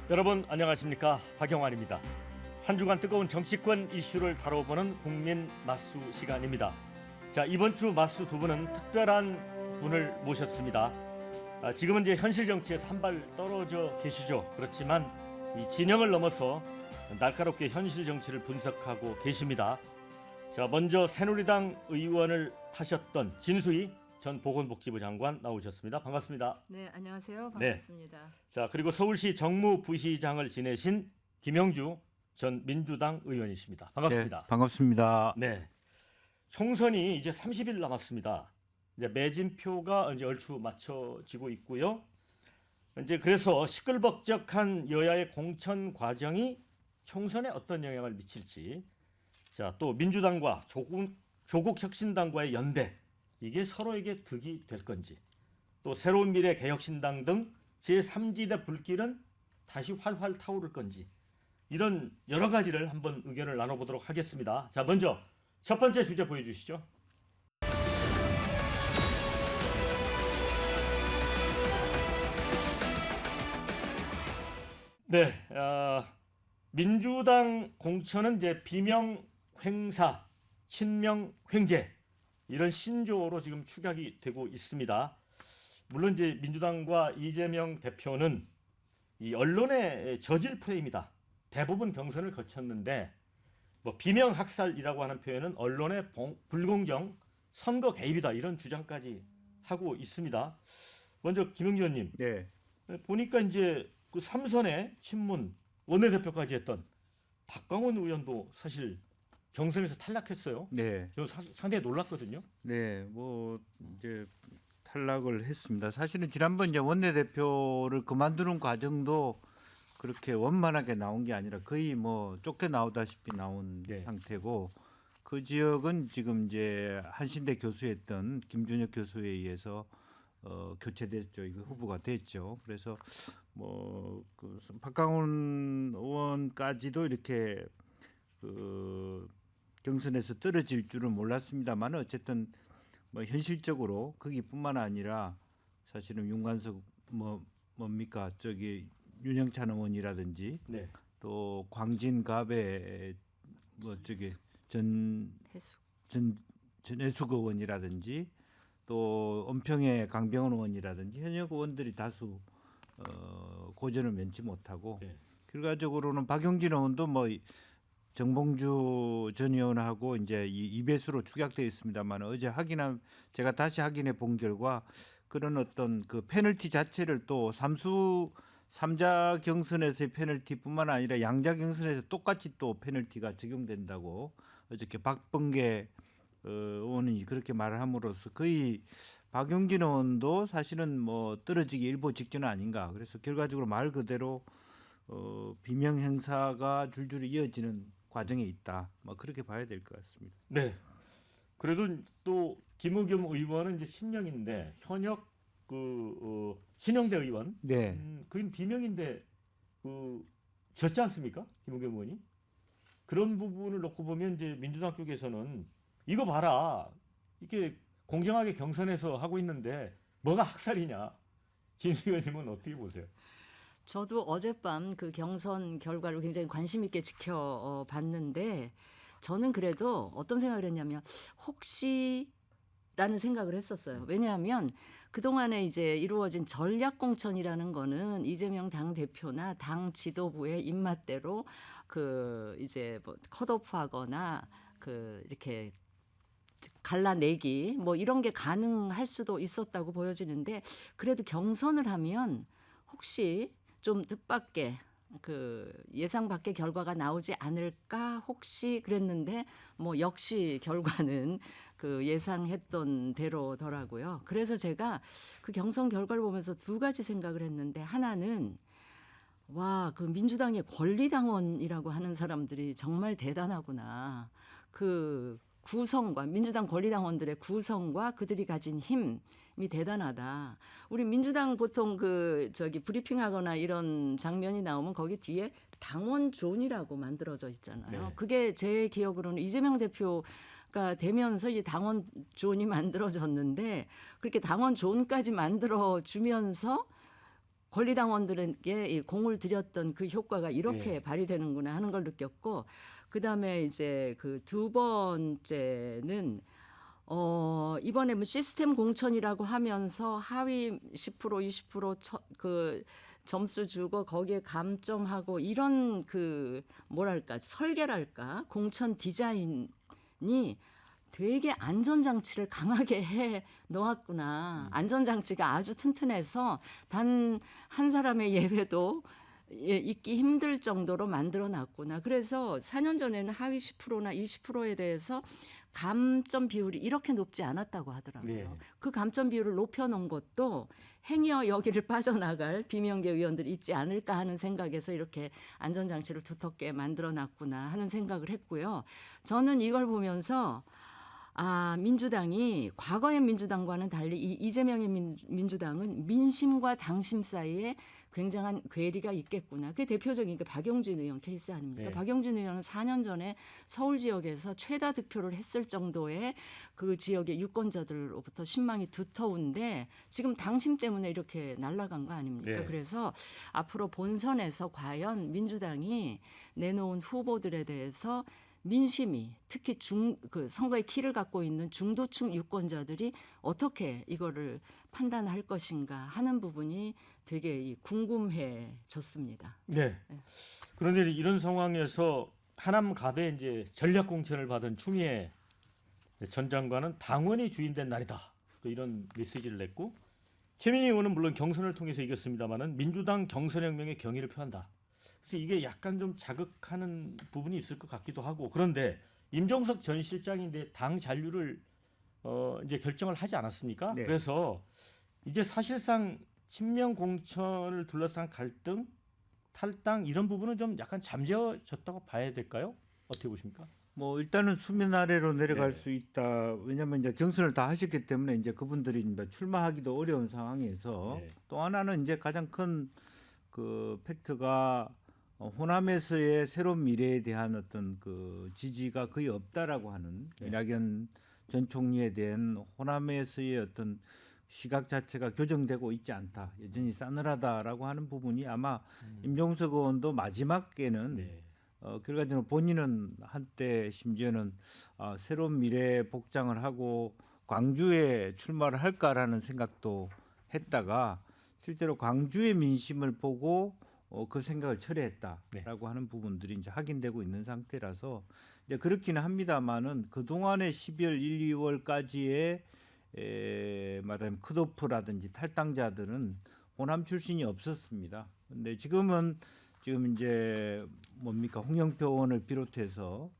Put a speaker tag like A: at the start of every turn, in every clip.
A: 여러분 안녕하십니까, 박영환입니다. 한 주간 뜨거운 정치권 이슈를 다뤄보는 국민 맛수 시간입니다. 자, 이번 주 맛수 두 분은 특별한 분을 모셨습니다. 지금은 이제 현실 정치에서 한 발 떨어져 계시죠. 그렇지만 이 진영을 넘어서 날카롭게 현실 정치를 분석하고 계십니다. 자, 먼저 새누리당 의원을 하셨던 진수희 전 보건복지부 장관 나오셨습니다. 반갑습니다.
B: 네, 안녕하세요. 반갑습니다.
A: 네. 자, 그리고 서울시 정무부시장을 지내신 김영주 전 민주당 의원이십니다. 반갑습니다.
C: 네, 반갑습니다.
A: 네. 총선이 이제 30일 남았습니다. 이제 매진표가 이제 얼추 맞춰지고 있고요. 이제 그래서 시끌벅적한 여야의 공천 과정이 총선에 어떤 영향을 미칠지, 자, 또 민주당과 조국혁신당과의 연대, 이게 서로에게 득이 될 건지, 또 새로운 미래 개혁신당 등 제3지대 불길은 다시 활활 타오를 건지, 이런 여러 가지를 한번 의견을 나눠보도록 하겠습니다. 자, 먼저 첫 번째 주제 보여주시죠. 네, 민주당 공천은 이제 비명 횡사, 친명 횡재, 이런 신조어로 지금 축약이 되고 있습니다. 물론 이제 민주당과 이재명 대표는 이 언론의 저질 프레임이다, 대부분 경선을 거쳤는데, 뭐 비명 학살이라고 하는 표현은 언론의 불공정, 선거 개입이다, 이런 주장까지 하고 있습니다. 먼저 김영주 의원님,
C: 네.
A: 보니까 이제 그 삼선의 친문 원내대표까지 했던 박광원 의원도 사실 경선에서 탈락했어요.
C: 네.
A: 저 상당히 놀랐거든요.
C: 네. 뭐 이제 탈락을 했습니다. 사실은 지난번 이제 원내대표를 그만두는 과정도 그렇게 원만하게 나온 게 아니라 거의 뭐 쫓겨나오다시피 나온
A: 네.
C: 상태고, 그 지역은 지금 이제 한신대 교수였던 김준혁 교수에 의해서 교체됐죠. 이거 후보가 됐죠. 그래서 뭐그 박강원 의원까지도 이렇게 그 경선에서 떨어질 줄은 몰랐습니다만, 어쨌든 뭐 현실적으로 거기뿐만 아니라 사실은 윤관석 뭡니까 저기 윤영찬 의원이라든지,
A: 네.
C: 또 광진갑의 뭐 저기
B: 해수.
C: 전해숙 의원이라든지, 또 은평의 강병원 의원이라든지 현역 의원들이 다수 고전을 면치 못하고,
A: 네.
C: 결과적으로는 박용진 의원도 뭐 정봉주 전 의원하고 이제 이 배수로 축약되어 있습니다만, 어제 제가 다시 확인해 본 결과 그런 어떤 그 페널티 자체를 또 삼자 경선에서의 페널티뿐만 아니라 양자 경선에서 똑같이 또 페널티가 적용된다고 어저께 박범계 의원이 그렇게 말을 함으로써 거의 박용진 의원도 사실은 뭐 떨어지기 일보 직전 아닌가. 그래서 결과적으로 말 그대로 비명 행사가 줄줄이 이어지는 과정에 있다. 뭐 그렇게 봐야 될 것 같습니다.
A: 네. 그래도 또 김의겸 의원은 이제 신명인데 현역 신영대 의원,
C: 네.
A: 그건 비명인데 졌지 않습니까, 김의겸 의원이? 그런 부분을 놓고 보면 이제 민주당 쪽에서는 이거 봐라, 이게 공정하게 경선에서 하고 있는데 뭐가 학살이냐. 진수 의원님은 어떻게 보세요?
B: 저도 어젯밤 그 경선 결과를 굉장히 관심 있게 지켜봤는데, 저는 그래도 어떤 생각을 했냐면 혹시라는 생각을 했었어요. 왜냐하면 그동안에 이제 이루어진 전략 공천이라는 거는 이재명 당 대표나 당 지도부의 입맛대로 그 이제 뭐 컷오프하거나 그 이렇게 갈라내기 뭐 이런 게 가능할 수도 있었다고 보여지는데, 그래도 경선을 하면 혹시 좀 뜻밖의 그 예상 밖의 결과가 나오지 않을까 혹시 그랬는데, 뭐 역시 결과는 그 예상했던 대로더라고요. 그래서 제가 그 경선 결과를 보면서 두 가지 생각을 했는데, 하나는 와, 그 민주당의 권리당원이라고 하는 사람들이 정말 대단하구나. 그 구성과 민주당 권리당원들의 구성과 그들이 가진 힘이 대단하다. 우리 민주당 보통 그 저기 브리핑하거나 이런 장면이 나오면 거기 뒤에 당원 존이라고 만들어져 있잖아요.
A: 네.
B: 그게 제 기억으로는 이재명 대표가 되면서 이제 당원 존이 만들어졌는데, 그렇게 당원 존까지 만들어 주면서 권리당원들에게 이 공을 들였던 그 효과가 이렇게
A: 네.
B: 발휘되는구나 하는 걸 느꼈고, 그다음에 이제 그 두 번째는 이번에 뭐 시스템 공천이라고 하면서 하위 10% 20% 그 점수 주고 거기에 감점하고 이런 그 뭐랄까 설계랄까 공천 디자인이 되게 안전장치를 강하게 해 놓았구나. 안전장치가 아주 튼튼해서 단 한 사람의 예외도 있기 힘들 정도로 만들어 놨구나. 그래서 4년 전에는 하위 10%나 20%에 대해서 감점 비율이 이렇게 높지 않았다고 하더라고요.
A: 네.
B: 그 감점 비율을 높여놓은 것도 행여 여기를 빠져나갈 비명계 의원들이 있지 않을까 하는 생각에서 이렇게 안전장치를 두텁게 만들어놨구나 하는 생각을 했고요. 저는 이걸 보면서 민주당이 과거의 민주당과는 달리 이 이재명의 민주당은 민심과 당심 사이에 굉장한 괴리가 있겠구나. 그게 대표적인 게 박용진 의원 케이스 아닙니까?
A: 네.
B: 박용진 의원은 4년 전에 서울 지역에서 최다 득표를 했을 정도의 그 지역의 유권자들로부터 신망이 두터운데 지금 당심 때문에 이렇게 날아간 거 아닙니까?
A: 네.
B: 그래서 앞으로 본선에서 과연 민주당이 내놓은 후보들에 대해서 민심이 특히 그 선거의 키를 갖고 있는 중도층 유권자들이 어떻게 이거를 판단할 것인가 하는 부분이 되게 궁금해졌습니다.
A: 네.
B: 네.
A: 그런데 이런 상황에서 하남 갑에 이제 전략 공천을 받은 추미애 전 장관은 당원이 주인된 날이다. 또 이런 메시지를 냈고 최민희 의원은 물론 경선을 통해서 이겼습니다만은 민주당 경선혁명의 경의를 표한다. 그래서 이게 약간 좀 자극하는 부분이 있을 것 같기도 하고 그런데 임종석 전 실장인데 당 잔류를 이제 결정을 하지 않았습니까?
C: 네.
A: 그래서 이제 사실상 친명 공천을 둘러싼 갈등, 탈당 이런 부분은 좀 약간 잠재워졌다고 봐야 될까요? 어떻게 보십니까?
C: 뭐 일단은 수면 아래로 내려갈
A: 네.
C: 수 있다. 왜냐하면 이제 경선을 다 하셨기 때문에 이제 그분들이 이제 출마하기도 어려운 상황에서
A: 네.
C: 또 하나는 이제 가장 큰 그 팩트가 호남에서의 새로운 미래에 대한 어떤 그 지지가 거의 없다라고 하는
A: 네.
C: 이낙연 전 총리에 대한 호남에서의 어떤 시각 자체가 교정되고 있지 않다. 여전히 싸늘하다라고 하는 부분이 아마 임종석 의원도 마지막에는
A: 네.
C: 결과적으로 본인은 한때 심지어는 새로운 미래 복장을 하고 광주에 출마를 할까라는 생각도 했다가 실제로 광주의 민심을 보고 그 생각을 철회했다라고 하는 부분들이 이제 확인되고 있는 상태라서 이제 그렇기는 합니다만은 그 동안의 12월 1, 2월까지의 말하자면 컷오프라든지 탈당자들은 호남 출신이 없었습니다. 근데 지금 이제 뭡니까 홍영표 의원을 비롯해서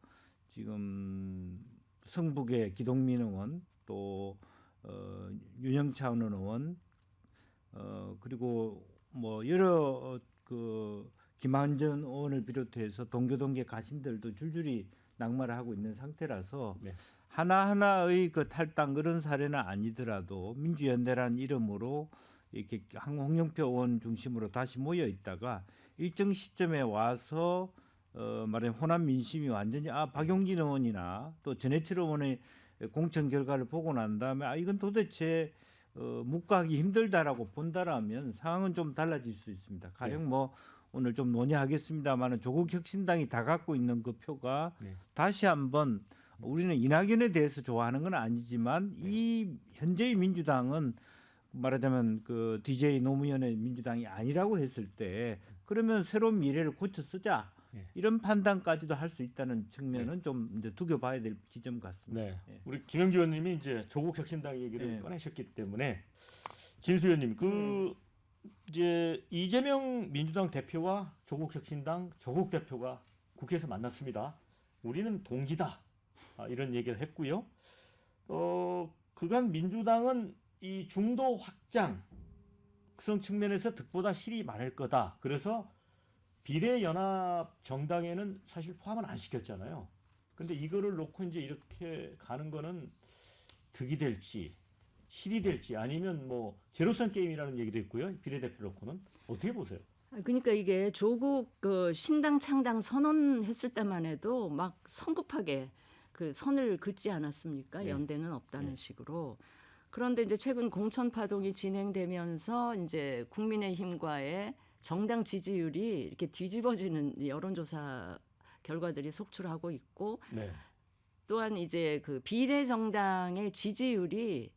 C: 지금 성북의 기동민 의원 또 윤영찬 의원 그리고 뭐 여러 그 김한전 의원을 비롯해서 동교동계 가신들도 줄줄이 낙마를 하고 있는 상태라서
A: 네.
C: 하나하나의 그 탈당 그런 사례는 아니더라도 민주연대라는 이름으로 이렇게 홍영표 의원 중심으로 다시 모여 있다가 일정 시점에 와서 말하면 호남 민심이 완전히 박용진 의원이나 또 전해철 의원의 공천 결과를 보고 난 다음에 이건 도대체 묵과하기 힘들다라고 본다라면 상황은 좀 달라질 수 있습니다. 가령 뭐 오늘 좀 논의하겠습니다만은 조국 혁신당이 다 갖고 있는 그 표가
A: 네.
C: 다시 한번 우리는 이낙연에 대해서 좋아하는 건 아니지만 이 현재의 민주당은 말하자면 그 DJ 노무현의 민주당이 아니라고 했을 때 그러면 새로운 미래를 고쳐 쓰자
A: 네.
C: 이런 판단까지도 할 수 있다는 측면은 좀 이제 두고봐야 될 지점 같습니다.
A: 네.
C: 예.
A: 우리 김영주 의원님이 이제 조국 혁신당 얘기를
C: 네.
A: 꺼내셨기 때문에 진수 의원님 이제 이재명 민주당 대표와 조국 혁신당 조국 대표가 국회에서 만났습니다. 우리는 동지다. 이런 얘기를 했고요. 그간 민주당은 이 중도 확장성 측면에서 득보다 실이 많을 거다. 그래서 비례연합 정당에는 사실 포함은 안 시켰잖아요. 근데 이거를 놓고 이제 이렇게 가는 거는 득이 될지 실이 될지 아니면 뭐 제로섬 게임이라는 얘기도 있고요. 비례대표 놓고는 어떻게 보세요?
B: 그러니까 이게 조국 그 신당 창당 선언했을 때만 해도 막 성급하게 그 선을 긋지 않았습니까?
A: 네.
B: 연대는 없다는
A: 네.
B: 식으로. 그런데 이제 최근 공천 파동이 진행되면서 이제 국민의힘과의 정당 지지율이 이렇게 뒤집어지는 여론조사 결과들이 속출하고 있고
A: 네.
B: 또한 이제 그 비례 정당의 지지율이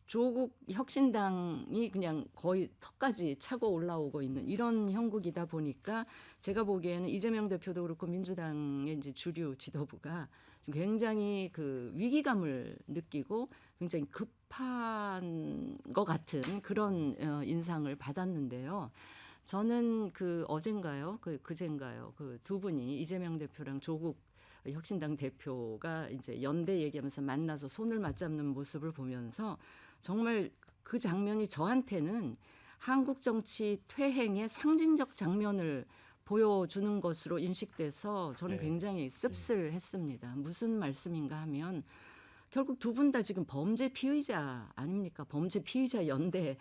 B: 조국 혁신당이 그냥 거의 턱까지 차고 올라오고 있는 이런 형국이다 보니까 제가 보기에는 이재명 대표도 그렇고 민주당의 이제 주류 지도부가 좀 굉장히 그 위기감을 느끼고 굉장히 급한 것 같은 그런 인상을 받았는데요. 저는 그 어젠가요, 그젠가요, 그 두 분이 이재명 대표랑 조국 혁신당 대표가 이제 연대 얘기하면서 만나서 손을 맞잡는 모습을 보면서 정말 그 장면이 저한테는 한국 정치 퇴행의 상징적 장면을 보여주는 것으로 인식돼서 저는
A: 네.
B: 굉장히 씁쓸했습니다. 무슨 말씀인가 하면 결국 두 분 다 지금 범죄 피의자 아닙니까? 범죄 피의자 연대의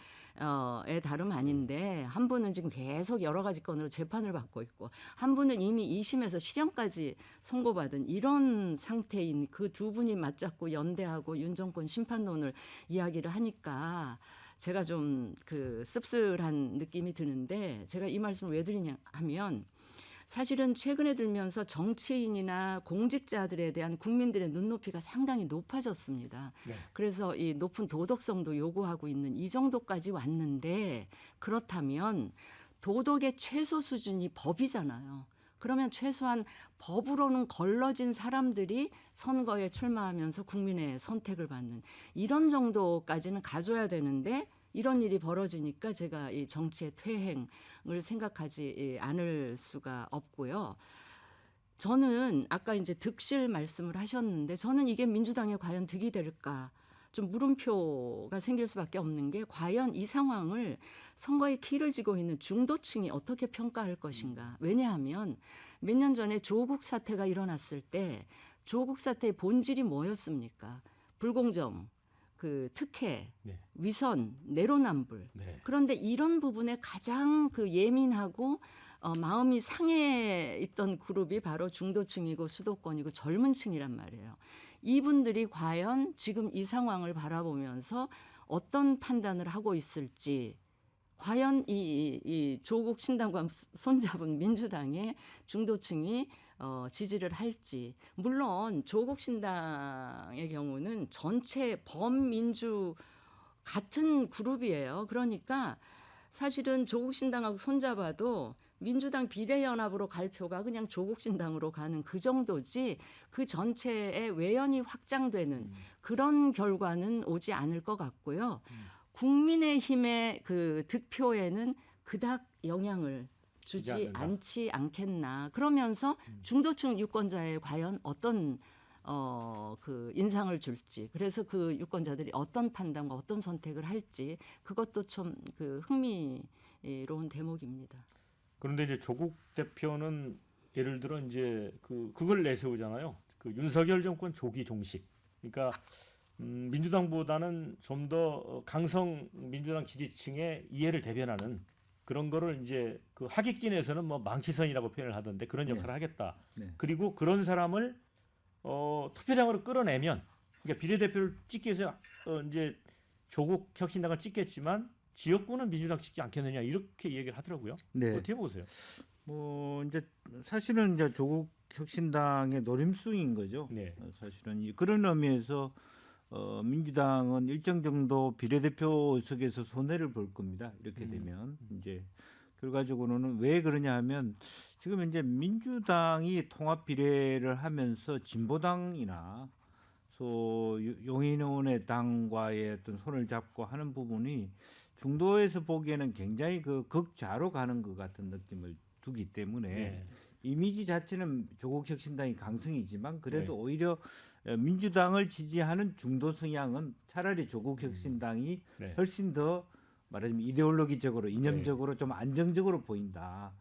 B: 다름 아닌데 한 분은 지금 계속 여러 가지 건으로 재판을 받고 있고 한 분은 이미 2심에서 실형까지 선고받은 이런 상태인 그 두 분이 맞잡고 연대하고 윤 정권 심판론을 이야기를 하니까 제가 좀 그 씁쓸한 느낌이 드는데 제가 이 말씀을 왜 드리냐 하면 사실은 최근에 들면서 정치인이나 공직자들에 대한 국민들의 눈높이가 상당히 높아졌습니다.
A: 네.
B: 그래서 이 높은 도덕성도 요구하고 있는 이 정도까지 왔는데 그렇다면 도덕의 최소 수준이 법이잖아요. 그러면 최소한 법으로는 걸러진 사람들이 선거에 출마하면서 국민의 선택을 받는 이런 정도까지는 가져야 되는데 이런 일이 벌어지니까 제가 이 정치의 퇴행을 생각하지 않을 수가 없고요. 저는 아까 이제 득실 말씀을 하셨는데 저는 이게 민주당에 과연 득이 될까? 좀 물음표가 생길 수밖에 없는 게 과연 이 상황을 선거에 키를 쥐고 있는 중도층이 어떻게 평가할 것인가? 왜냐하면 몇 년 전에 조국 사태가 일어났을 때 조국 사태의 본질이 뭐였습니까? 불공정, 그 특혜,
A: 네.
B: 위선, 내로남불.
A: 네.
B: 그런데 이런 부분에 가장 그 예민하고 마음이 상해 있던 그룹이 바로 중도층이고 수도권이고 젊은 층이란 말이에요. 이분들이 과연 지금 이 상황을 바라보면서 어떤 판단을 하고 있을지 과연 이 조국 신당과 손잡은 민주당의 중도층이 지지를 할지 물론 조국 신당의 경우는 전체 범민주 같은 그룹이에요. 그러니까 사실은 조국 신당하고 손잡아도 민주당 비례연합으로 갈 표가 그냥 조국 신당으로 가는 그 정도지 그 전체의 외연이 확장되는 그런 결과는 오지 않을 것 같고요. 국민의힘의 그 득표에는 그닥 영향을 주지
A: 않는다.
B: 않지 않겠나. 그러면서 중도층 유권자에 과연 어떤 그 인상을 줄지. 그래서 그 유권자들이 어떤 판단과 어떤 선택을 할지 그것도 좀 그 흥미로운 대목입니다.
A: 그런데 이제 조국 대표는 예를 들어 이제 그걸 내세우잖아요. 그 윤석열 정권 조기 종식. 그러니까 민주당보다는 좀 더 강성 민주당 지지층의 이해를 대변하는 그런 거를 이제 그 하객진에서는 뭐 망치선이라고 표현을 하던데 그런 역할을 하겠다.
C: 네.
A: 그리고 그런 사람을 투표장으로 끌어내면 그러니까 비례대표를 찍기 위해서 이제 조국 혁신당을 찍겠지만 지역구는 민주당 찍지 않겠느냐 이렇게 얘기를 하더라고요.
C: 네.
A: 어떻게 보세요?
C: 뭐 이제 사실은 이제 조국 혁신당의 노림수인 거죠.
A: 네.
C: 사실은 그런 의미에서 민주당은 일정 정도 비례대표 의석에서 손해를 볼 겁니다. 이렇게 되면 이제 결과적으로는 왜 그러냐 하면 지금 이제 민주당이 통합 비례를 하면서 진보당이나 소 용인원의 당과의 어떤 손을 잡고 하는 부분이 중도에서 보기에는 굉장히 그 극좌로 가는 것 같은 느낌을 두기 때문에
A: 네.
C: 이미지 자체는 조국 혁신당이 강성이지만 그래도
A: 네.
C: 오히려 민주당을 지지하는 중도 성향은 차라리 조국 혁신당이
A: 네.
C: 훨씬 더 말하자면 이데올로기적으로 이념적으로 좀 안정적으로 보인다.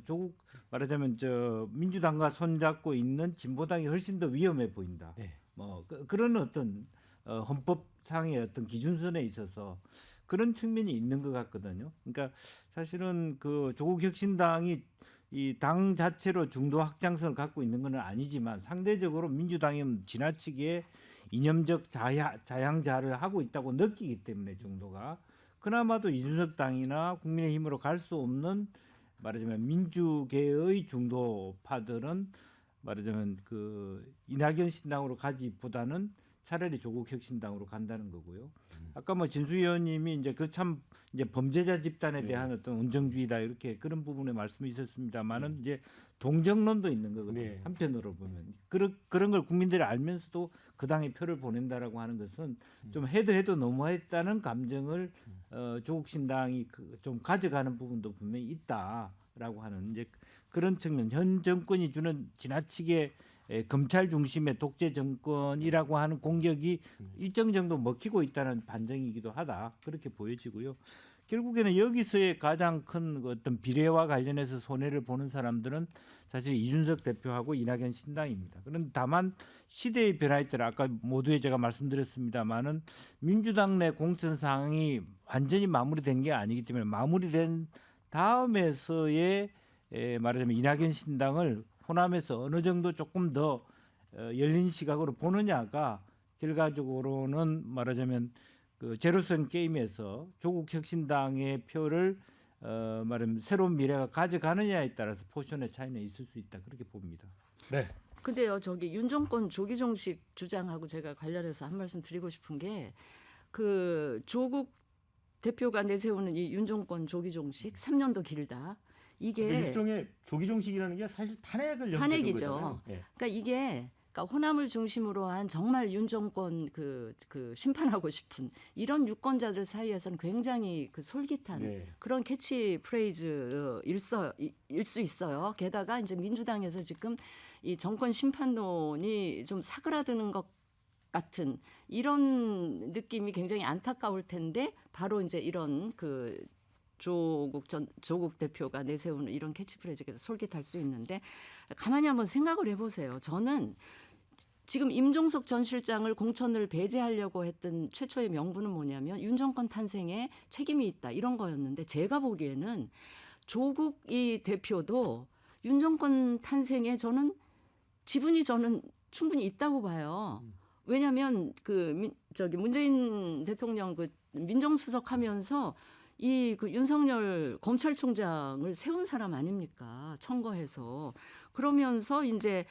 C: 조국 말하자면 저 민주당과 손잡고 있는 진보당이 훨씬 더 위험해 보인다.
A: 네.
C: 뭐 그런 어떤 헌법상의 어떤 기준선에 있어서 그런 측면이 있는 것 같거든요. 그러니까 사실은 그 조국 혁신당이 이 당 자체로 중도 확장성을 갖고 있는 건 아니지만 상대적으로 민주당이 지나치게 이념적 자양자를 하고 있다고 느끼기 때문에 정도가 그나마도 이준석 당이나 국민의힘으로 갈 수 없는 말하자면 민주계의 중도파들은 말하자면 그 이낙연 신당으로 가기보다는 차라리 조국혁신당으로 간다는 거고요. 아까 뭐 진수 의원님이 이제 그 참 이제 범죄자 집단에 대한 어떤 온정주의다 이렇게 그런 부분에 말씀이 있었습니다만은 이제 동정론도 있는 거거든요.
A: 네.
C: 한편으로 보면 그런 걸 국민들이 알면서도 그 당에 표를 보낸다라고 하는 것은 좀 해도 너무했다는 감정을 조국 신당이 좀 가져가는 부분도 분명히 있다라고 하는 이제 그런 측면. 현 정권이 주는 지나치게 검찰 중심의 독재 정권이라고 하는 공격이 일정 정도 먹히고 있다는 반증이기도 하다 그렇게 보여지고요. 결국에는 여기서의 가장 큰 어떤 비례와 관련해서 손해를 보는 사람들은 사실 이준석 대표하고 이낙연 신당입니다. 그런데 다만 시대의 변화에 따라 아까 모두에 제가 말씀드렸습니다만은 민주당 내 공천 상황이 완전히 마무리된 게 아니기 때문에 마무리된 다음에서의 말하자면 이낙연 신당을 호남에서 어느 정도 조금 더 열린 시각으로 보느냐가 결과적으로는 말하자면 그 제로섬 게임에서 조국 혁신당의 표를 말하면 새로운 미래가 가져가느냐에 따라서 포션의 차이는 있을 수 있다 그렇게 봅니다.
A: 네.
B: 근데요, 저기 윤 정권 조기종식 주장하고 제가 관련해서 한 말씀 드리고 싶은 게 그 조국 대표가 내세우는 이 윤 정권 조기종식 3년도 길다. 이게
A: 일종의 조기종식이라는 게 사실 탄핵을
B: 탄핵이죠.
A: 거잖아요. 예.
B: 그러니까 이게 그러니까 호남을 중심으로 한 정말 윤 정권 그 심판하고 싶은 이런 유권자들 사이에서는 굉장히 그 솔깃한
A: 네.
B: 그런 캐치프레이즈일 수 있어요. 게다가 이제 민주당에서 지금 이 정권 심판론이 좀 사그라드는 것 같은 이런 느낌이 굉장히 안타까울 텐데 바로 이제 이런 그 조국 대표가 내세우는 이런 캐치프레이즈가 솔깃할 수 있는데 가만히 한번 생각을 해보세요. 저는 지금 임종석 전 실장을 공천을 배제하려고 했던 최초의 명분은 뭐냐면 윤 정권 탄생에 책임이 있다 이런 거였는데 제가 보기에는 조국 이 대표도 윤 정권 탄생에 저는 지분이 저는 충분히 있다고 봐요. 왜냐하면 저기 문재인 대통령 그 민정수석하면서 이 그 윤석열 검찰총장을 세운 사람 아닙니까? 청거해서 그러면서 이제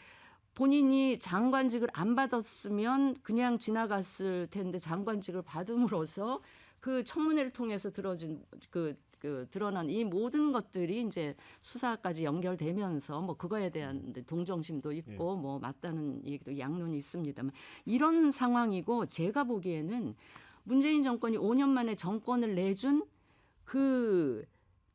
B: 본인이 장관직을 안 받았으면 그냥 지나갔을 텐데 장관직을 받음으로써 그 청문회를 통해서 드러난 이 모든 것들이 이제 수사까지 연결되면서 뭐 그거에 대한 동정심도 있고 뭐 맞다는 얘기도 양론이 있습니다만 이런 상황이고 제가 보기에는 문재인 정권이 5년 만에 정권을 내준 그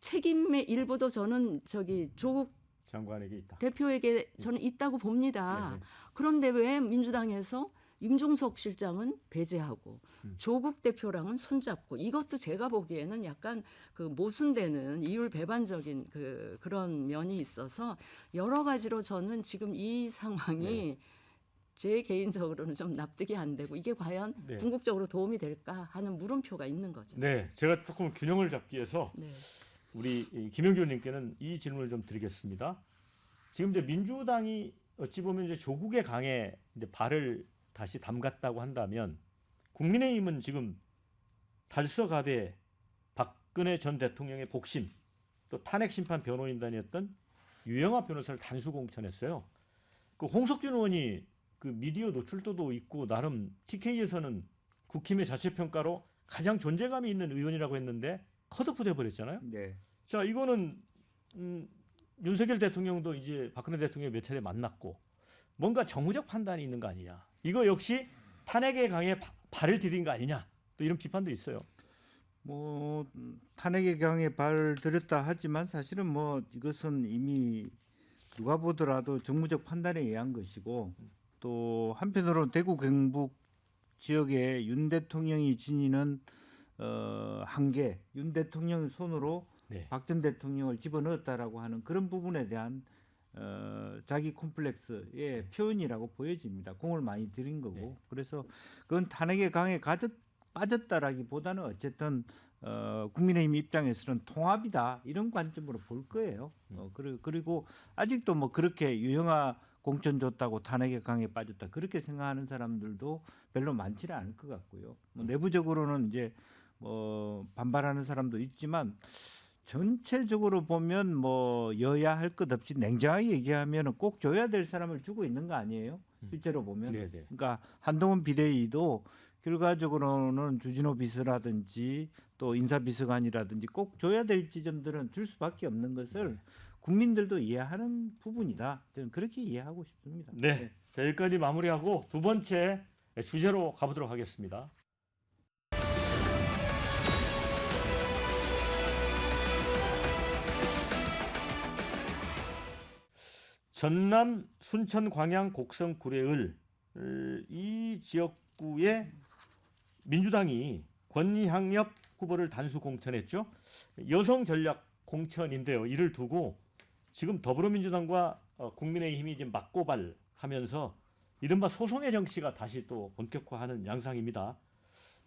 B: 책임의 일부도 저는 저기 조국
A: 장관에게 있다.
B: 대표에게 저는 있다고 봅니다.
A: 네.
B: 그런데 왜 민주당에서 임종석 실장은 배제하고 조국 대표랑은 손잡고 이것도 제가 보기에는 약간 그 모순되는 이율배반적인 그런 면이 있어서 여러 가지로 저는 지금 이 상황이 제 개인적으로는 좀 납득이 안 되고 이게 과연
A: 네.
B: 궁극적으로 도움이 될까 하는 물음표가 있는 거죠.
A: 네, 제가 조금 균형을 잡기 위해서
B: 네.
A: 우리 김영규 의원님께는 이 질문을 좀 드리겠습니다. 지금 이제 민주당이 어찌 보면 이제 조국의 강에 이제 발을 다시 담갔다고 한다면 국민의힘은 지금 달서갑에 박근혜 전 대통령의 복심 또 탄핵 심판 변호인단이었던 유영하 변호사를 단수 공천했어요. 그 홍석준 의원이 그 미디어 노출도도 있고 나름 TK에서는 국힘의 자체 평가로 가장 존재감이 있는 의원이라고 했는데 컷오프 돼 버렸잖아요.
C: 네.
A: 자, 이거는 윤석열 대통령도 이제 박근혜 대통령 몇 차례 만났고 뭔가 정무적 판단이 있는 거 아니냐. 이거 역시 탄핵의 강에 발을 디딘 거 아니냐. 또 이런 비판도 있어요.
C: 뭐 탄핵의 강에 발을 들였다 하지만 사실은 뭐 이것은 이미 누가 보더라도 정무적 판단에 의한 것이고 또 한편으로는 대구 경북 지역에 윤 대통령이 지니는 한계, 윤 대통령 손으로
A: 네.
C: 박 전 대통령을 집어넣었다라고 하는 그런 부분에 대한 자기 콤플렉스의 표현이라고 보여집니다. 공을 많이 들인 거고
A: 네.
C: 그래서 그건 탄핵의 강에 빠졌다라기보다는 어쨌든 국민의힘 입장에서는 통합이다 이런 관점으로 볼 거예요. 그리고 아직도 뭐 그렇게 유영하 공천 줬다고 탄핵의 강에 빠졌다 그렇게 생각하는 사람들도 별로 많지는 않을 것 같고요. 뭐 내부적으로는 이제 뭐 반발하는 사람도 있지만 전체적으로 보면 뭐 여야 할 것 없이 냉정하게 얘기하면은 꼭 줘야 될 사람을 주고 있는 거 아니에요? 실제로 보면.
A: 네네.
C: 그러니까 한동훈 비대위도 결과적으로는 주진호 비서라든지 또 인사비서관이라든지 꼭 줘야 될 지점들은 줄 수밖에 없는 것을 국민들도 이해하는 부분이다. 저는 그렇게 이해하고 싶습니다.
A: 네. 자, 여기까지 마무리하고 두 번째 주제로 가보도록 하겠습니다. 전남 순천 광양 곡성 구례을 이 지역구에 민주당이 권향엽 후보를 단수 공천했죠. 여성 전략 공천인데요. 이를 두고 지금 더불어민주당과 국민의힘이 이제 맞고발하면서 이른바 소송의 정치가 다시 또 본격화하는 양상입니다.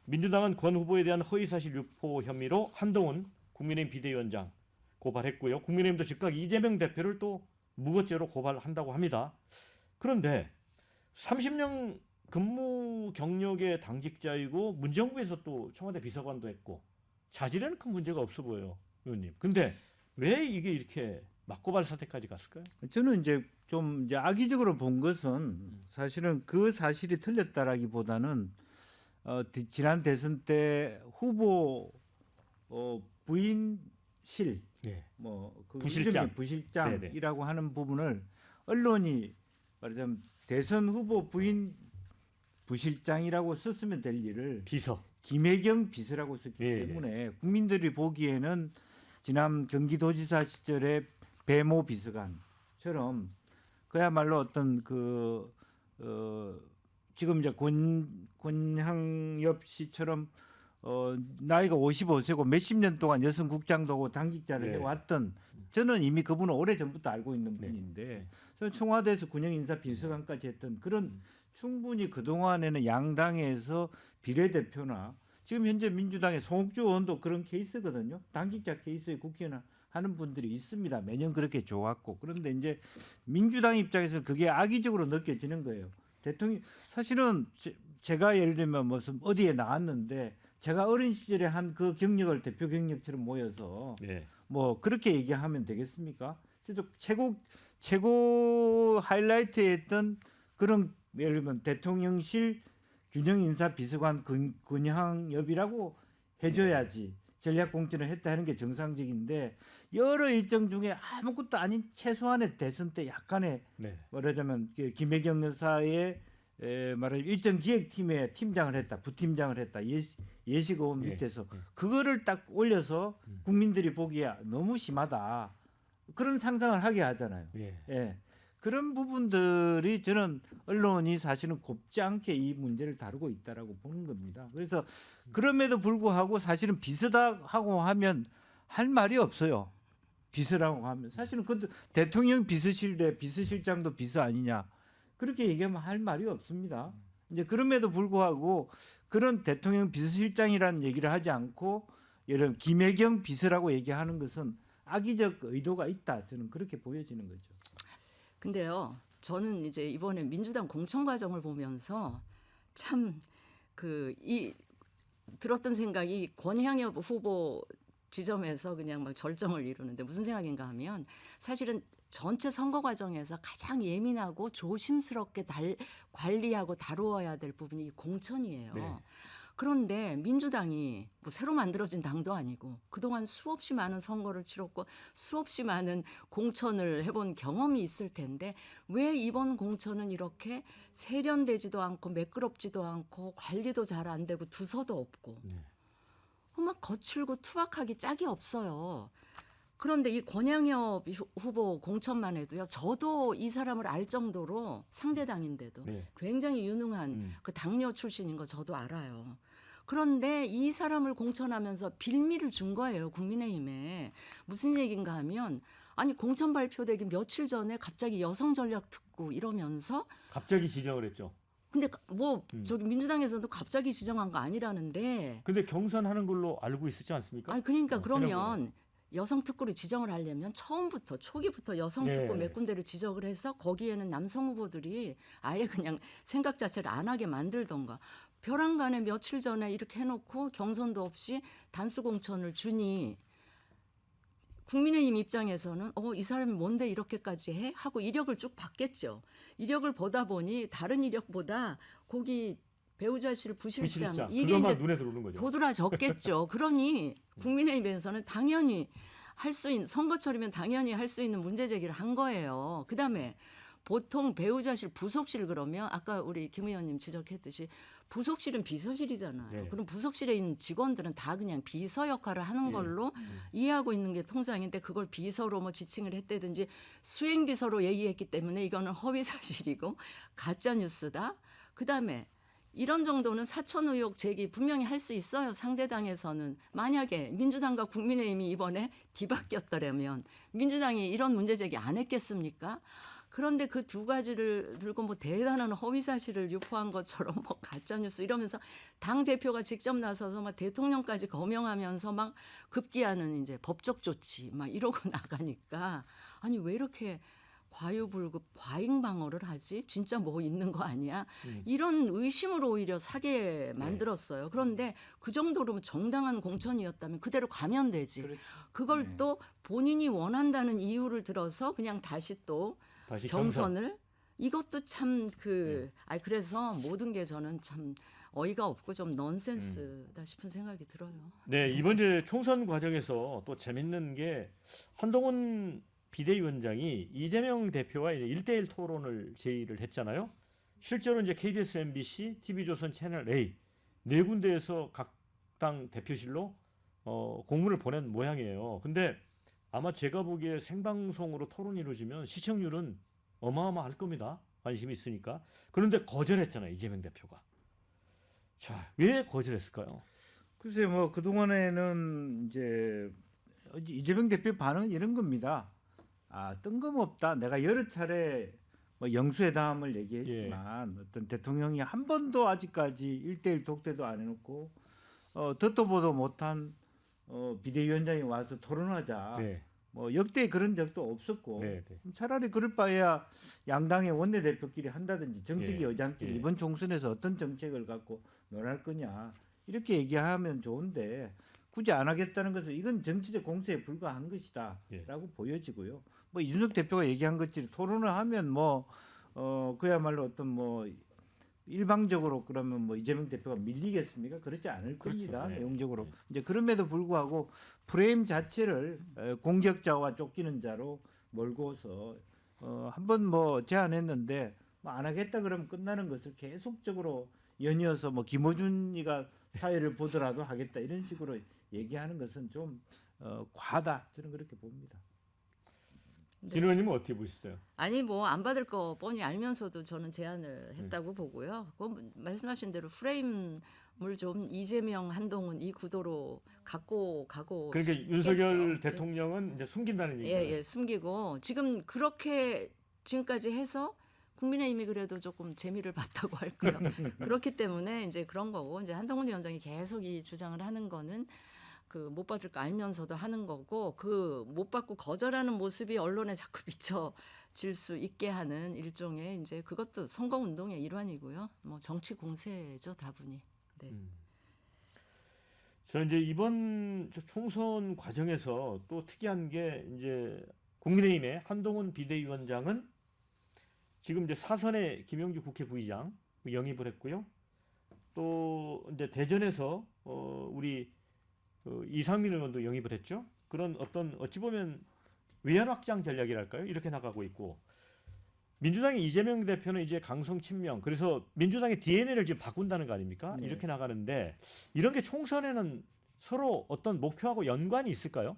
A: 민주당은 권 후보에 대한 허위사실 유포 혐의로 한동훈 국민의힘 비대위원장 고발했고요. 국민의힘도 즉각 이재명 대표를 또 무고죄로 고발한다고 합니다. 그런데 30년 근무 경력의 당직자이고 문정부에서 또 청와대 비서관도 했고 자질에는 큰 문제가 없어 보여요, 의원님. 근데 왜 이게 이렇게 맞고발 사태까지 갔을까요?
C: 저는 이제 좀 이제 악의적으로 본 것은 사실은 그 사실이 틀렸다라기보다는 지난 대선 때 후보 부인실
A: 네.
C: 뭐그
A: 부실장.
C: 부실장이라고 하는 부분을 언론이 말하자면 대선 후보 부인 부실장이라고 썼으면 될 일을
A: 비서.
C: 김혜경 비서라고 썼기
A: 예.
C: 때문에 국민들이 보기에는 지난 경기도지사 시절의 배모 비서관처럼 그야말로 어떤 지금 이제 권향엽 씨처럼 나이가 55세고 몇십 년 동안 여성 국장도 하고 당직자를
A: 네.
C: 해왔던 저는 이미 그분은 오래 전부터 알고 있는
A: 네.
C: 분인데 저는 청와대에서 군영인사 비서관까지 했던 그런 충분히 그동안에는 양당에서 비례대표나 지금 현재 민주당의 송옥주 의원도 그런 케이스거든요. 당직자 케이스에 국회의원 하는 분들이 있습니다. 매년 그렇게 좋았고 그런데 이제 민주당 입장에서 그게 악의적으로 느껴지는 거예요. 대통령 사실은 제가 예를 들면 무슨 어디에 나왔는데 제가 어린 시절에 한 그 경력을 대표 경력처럼 모여서
A: 네.
C: 뭐 그렇게 얘기하면 되겠습니까? 그래서 최고 하이라이트했던 그런 예를 들면 대통령실 균형인사비서관 권향엽이라고 해줘야지 전략 공천을 했다 하는 게 정상적인데 여러 일정 중에 아무것도 아닌 최소한의 대선 때 약간의
A: 네.
C: 말하자면 김혜경 여사의 말하자면 일정 기획팀의 팀장을 했다, 부팀장을 했다, 예식의원
A: 예.
C: 밑에서 그거를 딱 올려서 국민들이 보기에 너무 심하다 그런 상상을 하게 하잖아요.
A: 예.
C: 예. 그런 부분들이 저는 언론이 사실은 곱지 않게 이 문제를 다루고 있다라고 보는 겁니다. 그래서 그럼에도 불구하고 사실은 비서다하고 하면 할 말이 없어요. 비서라고 하면 사실은 그 대통령 비서실 내 비서실장도 비서 아니냐 그렇게 얘기하면 할 말이 없습니다. 이제 그럼에도 불구하고 그런 대통령 비서실장이라는 얘기를 하지 않고 예를 들면 김혜경 비서라고 얘기하는 것은 악의적 의도가 있다. 저는 그렇게 보여지는 거죠.
B: 근데요, 저는 이제 이번에 민주당 공천 과정을 보면서 참 들었던 생각이 권향엽 후보 지점에서 그냥 막 절정을 이루는데 무슨 생각인가 하면 사실은 전체 선거 과정에서 가장 예민하고 조심스럽게 관리하고 다루어야 될 부분이 이 공천이에요.
A: 네.
B: 그런데 민주당이 뭐 새로 만들어진 당도 아니고 그동안 수없이 많은 선거를 치렀고 수없이 많은 공천을 해본 경험이 있을 텐데 왜 이번 공천은 이렇게 세련되지도 않고 매끄럽지도 않고 관리도 잘 안 되고 두서도 없고
A: 네.
B: 막 거칠고 투박하기 짝이 없어요. 그런데 이 권향엽 후보 공천만 해도요. 저도 이 사람을 알 정도로 상대당인데도
A: 네.
B: 굉장히 유능한 그 당뇨 출신인 거 저도 알아요. 그런데 이 사람을 공천하면서 빌미를 준 거예요. 국민의힘에. 무슨 얘기인가 하면 아니 공천 발표되기 며칠 전에 갑자기 여성 전략 특구 이러면서
A: 갑자기 지정을 했죠.
B: 근데 뭐 저기 민주당에서도 갑자기 지정한 거 아니라는데
A: 근데 경선하는 걸로 알고 있었지 않습니까?
B: 아니 그러니까 그러면 여성 특구를 지정을 하려면 처음부터 초기부터 여성
A: 예.
B: 특구 몇 군데를 지정을 해서 거기에는 남성 후보들이 아예 그냥 생각 자체를 안 하게 만들던가. 벼랑간에 며칠 전에 이렇게 해놓고 경선도 없이 단수 공천을 주니 국민의힘 입장에서는 이 사람이 뭔데 이렇게까지 해? 하고 이력을 쭉 봤겠죠. 이력을 보다 보니 다른 이력보다 거기 배우자실 부실장
A: 부실장
B: 이게
A: 그것만
B: 이제
A: 눈에 들어오는 거죠.
B: 도드라졌겠죠. 그러니 국민의힘에서는 당연히 할 수 있는 선거철이면 당연히 할 수 있는 문제 제기를 한 거예요. 그다음에 보통 배우자실 부속실 그러면 아까 우리 김 의원님 지적했듯이 부속실은 비서실이잖아요.
A: 네.
B: 그럼 부속실에 있는 직원들은 다 그냥 비서 역할을 하는
A: 예.
B: 걸로 이해하고 있는 게 통상인데 그걸 비서로 뭐 지칭을 했다든지 수행비서로 얘기했기 때문에 이거는 허위 사실이고 가짜 뉴스다. 그다음에 이런 정도는 사천 의혹 제기 분명히 할 수 있어요. 상대당에서는. 만약에 민주당과 국민의힘이 이번에 뒤바뀌었더라면 민주당이 이런 문제 제기 안 했겠습니까? 그런데 그 두 가지를 들고 뭐 대단한 허위 사실을 유포한 것처럼 뭐 가짜 뉴스 이러면서 당 대표가 직접 나서서 막 대통령까지 거명하면서 막 급기야는 이제 법적 조치 막 이러고 나가니까 아니 왜 이렇게 과유불급 과잉 방어를 하지? 진짜 뭐 있는 거 아니야? 이런 의심으로 오히려 사게 만들었어요. 그런데 그 정도로 정당한 공천이었다면 그대로 가면 되지.
C: 그렇죠.
B: 그걸
C: 네.
B: 또 본인이 원한다는 이유를 들어서 그냥 다시 또
A: 다시 경선.
B: 경선을 이것도 참 그래서 모든 게 저는 참 어이가 없고 좀 넌센스다 싶은 생각이 들어요.
A: 네, 이번 이제 총선 과정에서 또 재밌는 게 한동훈 비대위원장이 이재명 대표와 이제 1대1 토론을 제의를 했잖아요. 실제로 이제 KBS, MBC, TV조선 채널 A 네 군데에서 각 당 대표실로 공문을 보낸 모양이에요. 근데 아마 제가 보기에 생방송으로 토론이 이루어지면 시청률은 어마어마할 겁니다. 관심이 있으니까. 그런데 거절했잖아요, 이재명 대표가. 자, 왜 거절했을까요?
C: 글쎄 뭐 그동안에는 이제 이재명 대표 반응은 이런 겁니다. 뜬금없다. 내가 여러 차례 뭐 영수회담을 얘기했지만 어떤 대통령이 한 번도 아직까지 1대1 독대도 안 해놓고 듣도 보도 못한 비대위원장이 와서 토론하자.
A: 네,
C: 뭐 역대 그런 적도 없었고
A: 네, 네.
C: 차라리 그럴 바에야 양당의 원내대표끼리 한다든지 정책위
A: 예,
C: 의장끼리
A: 예.
C: 이번 총선에서 어떤 정책을 갖고 논할 거냐 이렇게 얘기하면 좋은데 굳이 안 하겠다는 것은 이건 정치적 공세에 불과한 것이다라고
A: 예.
C: 보여지고요. 뭐 이준석 대표가 얘기한 것처럼 토론을 하면 그야말로 어떤 일방적으로 그러면 이재명 대표가 밀리겠습니까? 그렇지 않을
A: 그렇죠.
C: 겁니다.
A: 네.
C: 내용적으로.
A: 네.
C: 이제 그럼에도 불구하고 프레임 자체를 공격자와 쫓기는 자로 몰고서 한번 제안했는데 안 하겠다 그러면 끝나는 것을 계속적으로 연이어서 김어준이가 사회를 보더라도 하겠다 이런 식으로 얘기하는 것은 좀 과하다 저는 그렇게 봅니다.
A: 진 의원님은 어떻게 보셨어요?
B: 아니 뭐 안 받을 거 뻔히 알면서도 저는 제안을 했다고 보고요. 그건 말씀하신 대로 프레임을 좀 이재명, 한동훈 이 구도로 갖고 가고
A: 그러니까 윤석열
B: 싶겠죠.
A: 대통령은 이제 숨긴다는 얘기예요.
B: 예, 숨기고 지금 그렇게 지금까지 해서 국민의힘이 그래도 조금 재미를 봤다고 할까요? 그렇기 때문에 이제 그런 거고 이제 한동훈 위원장이 계속 이 주장을 하는 거는 그 못 받을 거 알면서도 하는 거고 그 못 받고 거절하는 모습이 언론에 자꾸 비춰질 수 있게 하는 일종의 이제 그것도 선거 운동의 일환이고요. 뭐 정치 공세죠, 다분히. 네.
A: 저 이제 이번 총선 과정에서 또 특이한 게 이제 국민의힘의 한동훈 비대위원장은 지금 이제 사선의 김영주 국회 부의장 영입을 했고요. 또 이제 대전에서 우리 이상민 의원도 영입을 했죠. 그런 어떤 어찌 보면 외연 확장 전략이랄까요? 이렇게 나가고 있고 민주당의 이재명 대표는 이제 강성 친명 그래서 민주당의 DNA를 지금 바꾼다는 거 아닙니까?
C: 네.
A: 이렇게 나가는데 이런 게 총선에는 서로 어떤 목표하고 연관이 있을까요?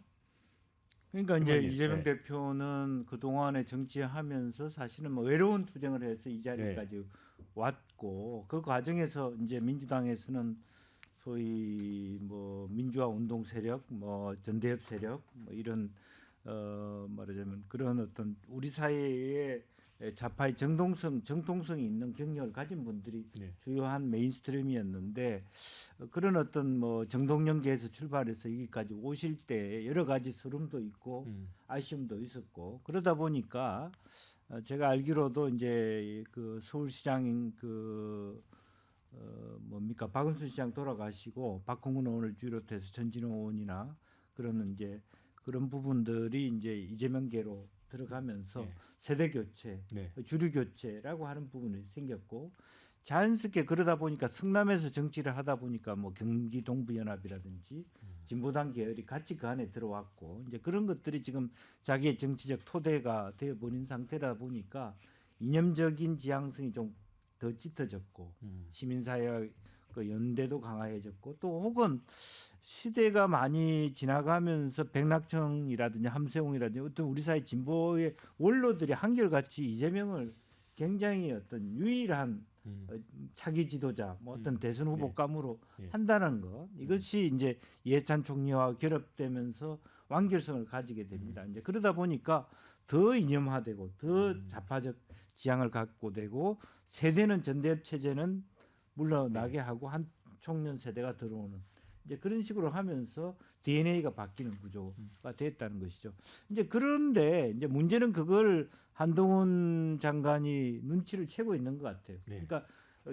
C: 그러니까 이제
A: 의원님,
C: 이재명
A: 네.
C: 대표는 그동안에 정치하면서 사실은 외로운 투쟁을 해서 이 자리까지 왔고 그 과정에서 이제 민주당에서는 소위 민주화 운동 세력, 전대협 세력 이런 말하자면 그런 어떤 우리 사회에 좌파의 정통성이 있는 경력을 가진 분들이
A: 네.
C: 주요한 메인스트림이었는데 그런 어떤 뭐 정동영계에서 출발해서 여기까지 오실 때 여러 가지 서름도 있고 아쉬움도 있었고 그러다 보니까 제가 알기로도 이제 그 서울시장 뭡니까 박은순 시장 돌아가시고 박홍근 의원을 비롯해서 전진호 의원이나 그런 이제 그런 부분들이 이제 이재명계로 들어가면서
A: 네.
C: 세대 교체,
A: 네.
C: 주류 교체라고 하는 부분이 생겼고 자연스럽게 그러다 보니까 성남에서 정치를 하다 보니까 뭐 경기 동부연합이라든지 진보당 계열이 같이 그 안에 들어왔고 이제 그런 것들이 지금 자기의 정치적 토대가 되어 버린 상태다 보니까 이념적인 지향성이 좀 더 짙어졌고 시민사회 그 연대도 강화해졌고 또 혹은 시대가 많이 지나가면서 백낙청이라든지 함세웅이라든지 어떤 우리 사회 진보의 원로들이 한결같이 이재명을 굉장히 어떤 유일한 차기 지도자, 뭐 어떤 대선 후보감으로
A: 네.
C: 한다는 것 이것이 이제 이해찬 총리와 결합되면서 완결성을 가지게 됩니다. 이제 그러다 보니까 더 이념화되고 더 좌파적 지향을 갖고 되고 세대는 전대협 체제는 물러나게 하고 한 청년 세대가 들어오는 이제 그런 식으로 하면서 DNA가 바뀌는 구조가 됐다는 것이죠. 이제 그런데 이제 문제는 그걸 한동훈 장관이 눈치를 채고 있는 것 같아요.
A: 네.
C: 그러니까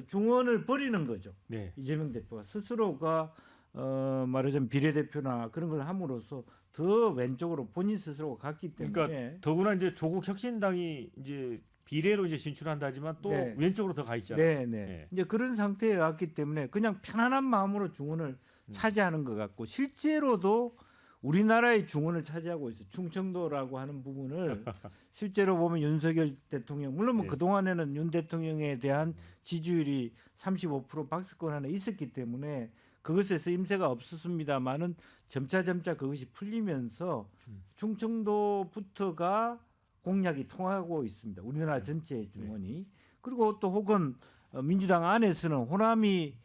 C: 중원을 버리는 거죠.
A: 네.
C: 이재명 대표가 스스로가 말하자면 비례대표나 그런 걸 함으로써 더 왼쪽으로 본인 스스로가 갔기 때문에
A: 그러니까 더구나 이제 조국 혁신당이 이제 비례로 이제 진출한다지만 또
C: 네.
A: 왼쪽으로 더 가 있잖아요.
C: 네.
A: 네.
C: 이제 그런 상태에 왔기 때문에 그냥 편안한 마음으로 중원을 차지하는 것 같고 실제로도 우리나라의 중원을 차지하고 있어요. 충청도라고 하는 부분을 실제로 보면 윤석열 대통령 물론 뭐
A: 네.
C: 그동안에는 윤 대통령에 대한 지지율이 35% 박스권 안에 있었기 때문에 그것에 쓰임새가 없었습니다만은 점차 그것이 풀리면서 충청도부터가 공약이 통하고 있습니다. 우리나라 전체의 중원이. 그리고 또 혹은 민주당 안에서는 호남이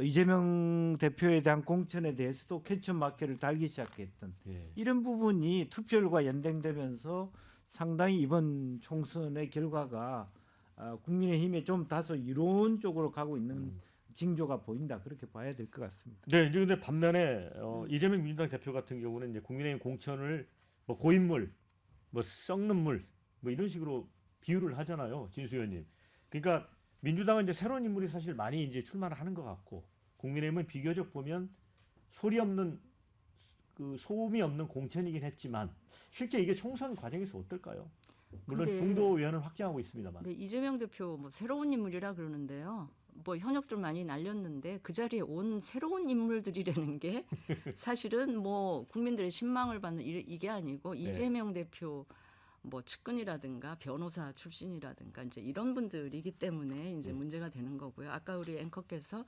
C: 이재명 대표에 대한 공천에 대해서도 캐치마켓을 달기 시작했던
A: 네.
C: 이런 부분이 투표율과 연동되면서 상당히 이번 총선의 결과가 국민의힘에 좀 다소 이로운 쪽으로 가고 있는 징조가 보인다 그렇게 봐야 될 것 같습니다.
A: 네, 이제 근데 반면에 이재명 민주당 대표 같은 경우는 이제 국민의힘 공천을 뭐 고인물, 뭐 썩는 물, 뭐 이런 식으로 비유를 하잖아요, 진수 의원님. 그러니까 민주당은 이제 새로운 인물이 사실 많이 이제 출마를 하는 것 같고, 국민의힘은 비교적 보면 소리 없는 그 소음이 없는 공천이긴 했지만 실제 이게 총선 과정에서 어떨까요? 물론
B: 근데-
A: 중도 의원은 확장하고 있습니다만.
B: 네, 이재명 대표 뭐 새로운 인물이라 그러는데요. 뭐 현역들 많이 날렸는데 그 자리에 온 새로운 인물들이라는 게 사실은 뭐 국민들의 신망을 받는 이게 아니고 이재명 대표 뭐 측근이라든가 변호사 출신이라든가 이제 이런 분들이기 때문에 이제 문제가 되는 거고요. 아까 우리 앵커께서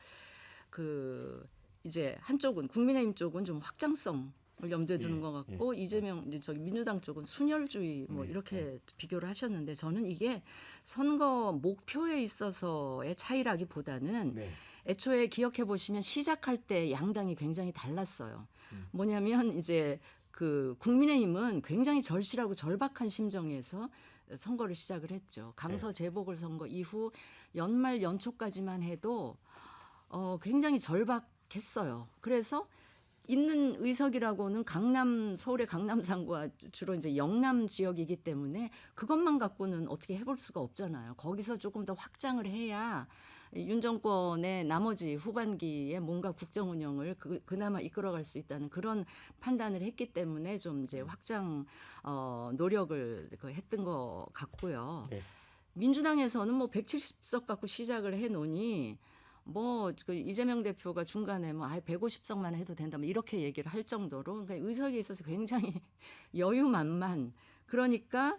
B: 그 이제 한쪽은 국민의힘 쪽은 좀 확장성을 염두에 두는
A: 예,
B: 것 같고 이재명 이제 저기 민주당 쪽은 순혈주의 뭐 이렇게 비교를 하셨는데 저는 이게 선거 목표에 있어서의 차이라기보다는
A: 네.
B: 애초에 기억해 보시면 시작할 때 양당이 굉장히 달랐어요. 뭐냐면 이제 그 국민의힘은 굉장히 절실하고 절박한 심정에서 선거를 시작을 했죠. 강서 재보궐 선거 이후 연말 연초까지만 해도 굉장히 절박했어요. 그래서 있는 의석이라고는 서울의 강남 3구와 주로 이제 영남 지역이기 때문에 그것만 갖고는 어떻게 해볼 수가 없잖아요. 거기서 조금 더 확장을 해야 윤 정권의 나머지 후반기에 뭔가 국정 운영을 그나마 이끌어갈 수 있다는 그런 판단을 했기 때문에 좀 이제 확장 노력을 했던 것 같고요.
A: 네.
B: 민주당에서는 뭐 170석 갖고 시작을 해놓으니 뭐 그 이재명 대표가 중간에 뭐 150석만 해도 된다 뭐 이렇게 얘기를 할 정도로 그러니까 의석에 있어서 굉장히 여유만만 그러니까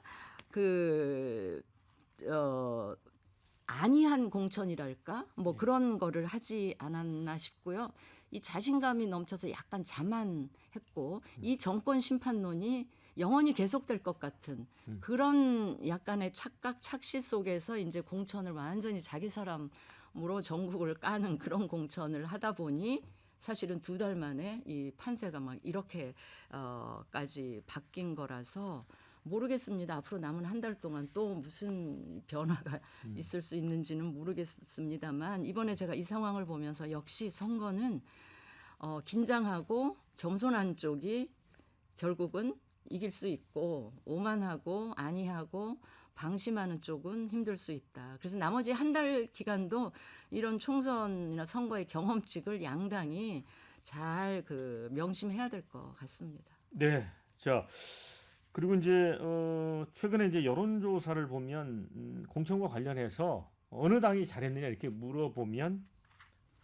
B: 안이한 공천이랄까 뭐 그런 거를 하지 않았나 싶고요. 이 자신감이 넘쳐서 약간 자만했고 이 정권 심판론이 영원히 계속될 것 같은 그런 약간의 착각 착시 속에서 이제 공천을 완전히 자기 사람으로 전국을 까는 그런 공천을 하다 보니 사실은 2달 만에 이 판세가 막 이렇게까지 바뀐 거라서 모르겠습니다. 앞으로 남은 한 달 동안 또 무슨 변화가 있을 수 있는지는 모르겠습니다만 이번에 제가 이 상황을 보면서 역시 선거는 긴장하고 겸손한 쪽이 결국은 이길 수 있고 오만하고 안이하고 방심하는 쪽은 힘들 수 있다. 그래서 나머지 한 달 기간도 이런 총선이나 선거의 경험칙을 양당이 잘 명심해야 될 것 같습니다.
A: 네. 자, 그리고 이제 최근에 이제 여론조사를 보면 공천과 관련해서 어느 당이 잘했느냐 이렇게 물어보면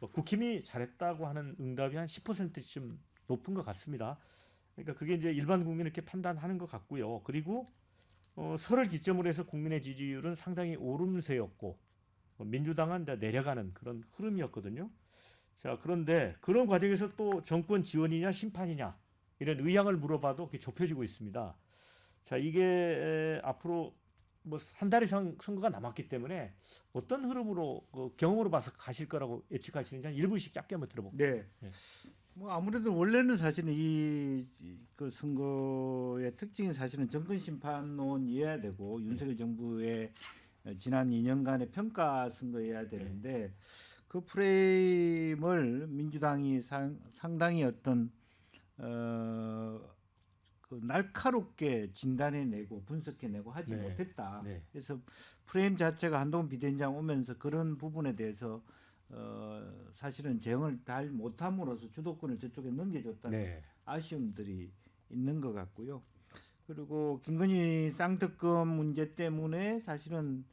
A: 국힘이 잘했다고 하는 응답이 한 10%쯤 높은 것 같습니다. 그러니까 그게 이제 일반 국민 이렇게 판단하는 것 같고요. 그리고 설을 기점으로 해서 국민의 지지율은 상당히 오름세였고 민주당은 이제 내려가는 그런 흐름이었거든요. 자, 그런데 그런 과정에서 또 정권 지원이냐 심판이냐 이런 의향을 물어봐도 그게 좁혀지고 있습니다. 자, 이게 앞으로 뭐 한 달 이상 선거가 남았기 때문에 어떤 흐름으로 경험으로 봐서 가실 거라고 예측하시는지 한 1분씩 짧게 한번 들어볼게요.
C: 네.
A: 네.
C: 뭐 아무래도 원래는 사실은 그 선거의 특징이 사실은 정권 심판론이어야 되고 윤석열 정부의 지난 2년간의 평가 선거여야 되는데 그 프레임을 민주당이 상당히 어떤 그 날카롭게 진단해내고 분석해내고 하지
A: 네.
C: 못했다.
A: 네.
C: 그래서 프레임 자체가 한동훈 비대위원장 오면서 그런 부분에 대해서 사실은 제형을 잘 못함으로써 주도권을 저쪽에 넘겨줬다는
A: 네.
C: 아쉬움들이 있는 것 같고요. 그리고 김건희 쌍특검 문제 때문에 사실은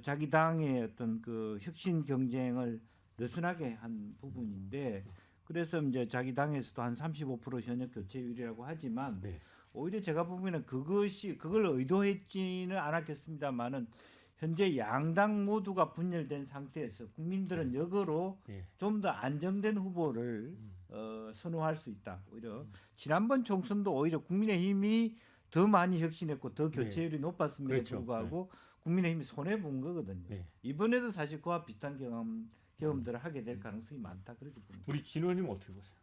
C: 자기 당의 어떤 그 혁신 경쟁을 느슨하게 한 부분인데 그래서 이제 자기 당에서도 한 35% 현역 교체율이라고 하지만
A: 네.
C: 오히려 제가 보면은 그걸 의도했지는 않았겠습니다만은 현재 양당 모두가 분열된 상태에서 국민들은 역으로
A: 예.
C: 좀 더 안정된 후보를 선호할 수 있다. 오히려 지난번 총선도 오히려 국민의힘이 더 많이 혁신했고 더 교체율이 높았음에도
A: 그렇죠.
C: 불구하고 국민의힘이 손해 본 거거든요.
A: 네.
C: 이번에도 사실 그와 비슷한 경험들을 하게 될 가능성이 많다 그렇게 봅니다.
A: 우리 진 의원님 어떻게 보세요?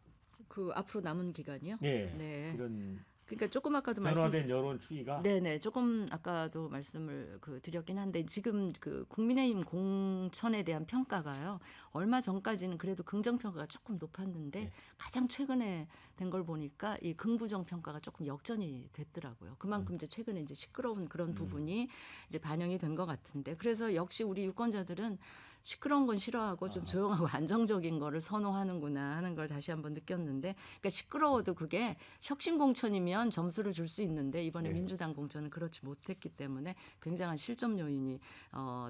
B: 앞으로 남은 기간이요?
A: 네.
B: 네.
A: 이런
B: 그러니까 조금 아까도
A: 변화된 여론 추이가
B: 네네 조금 아까도 말씀을 드렸긴 한데 지금 국민의힘 공천에 대한 평가가요 얼마 전까지는 그래도 긍정 평가가 조금 높았는데
A: 네.
B: 가장 최근에 된 걸 보니까 이 긍부정 평가가 조금 역전이 됐더라고요. 그만큼 이제 최근에 이제 시끄러운 그런 부분이 이제 반영이 된 것 같은데 그래서 역시 우리 유권자들은 시끄러운 건 싫어하고 좀 조용하고 안정적인 거를 선호하는구나 하는 걸 다시 한번 느꼈는데 그러니까 시끄러워도 그게 혁신 공천이면 점수를 줄 수 있는데 이번에
A: 네.
B: 민주당 공천은 그렇지 못했기 때문에 굉장한 실점 요인이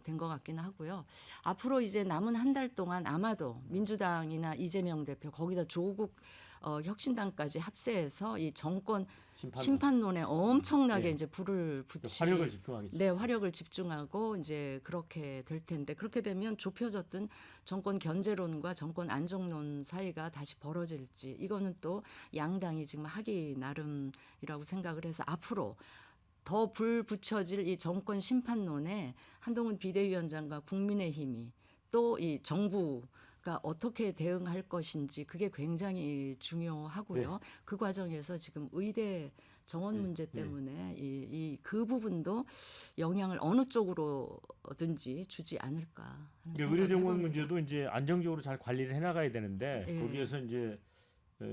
B: 된 것 같기는 하고요. 앞으로 이제 남은 한 달 동안 아마도 민주당이나 이재명 대표 거기다 조국 혁신당까지 합세해서 이 정권 심판론에 엄청나게
A: 네.
B: 이제 불을 붙이
A: 화력을 집중하겠죠.
B: 네, 화력을 집중하고 이제 그렇게 될 텐데 그렇게 되면 좁혀졌던 정권 견제론과 정권 안정론 사이가 다시 벌어질지 이거는 또 양당이 지금 하기 나름이라고 생각을 해서 앞으로 더 불 붙여질 이 정권 심판론에 한동훈 비대위원장과 국민의힘이 또 이 정부가 어떻게 대응할 것인지 그게 굉장히 중요하고요.
A: 네.
B: 그 과정에서 지금 의대 정원
A: 네.
B: 문제 때문에 그 부분도 영향을 어느 쪽으로든지 주지 않을까 하는 생각을
A: 의료 정원
B: 해봅니다.
A: 문제도 이제 안정적으로 잘 관리를 해나가야 되는데
B: 예.
A: 거기에서 이제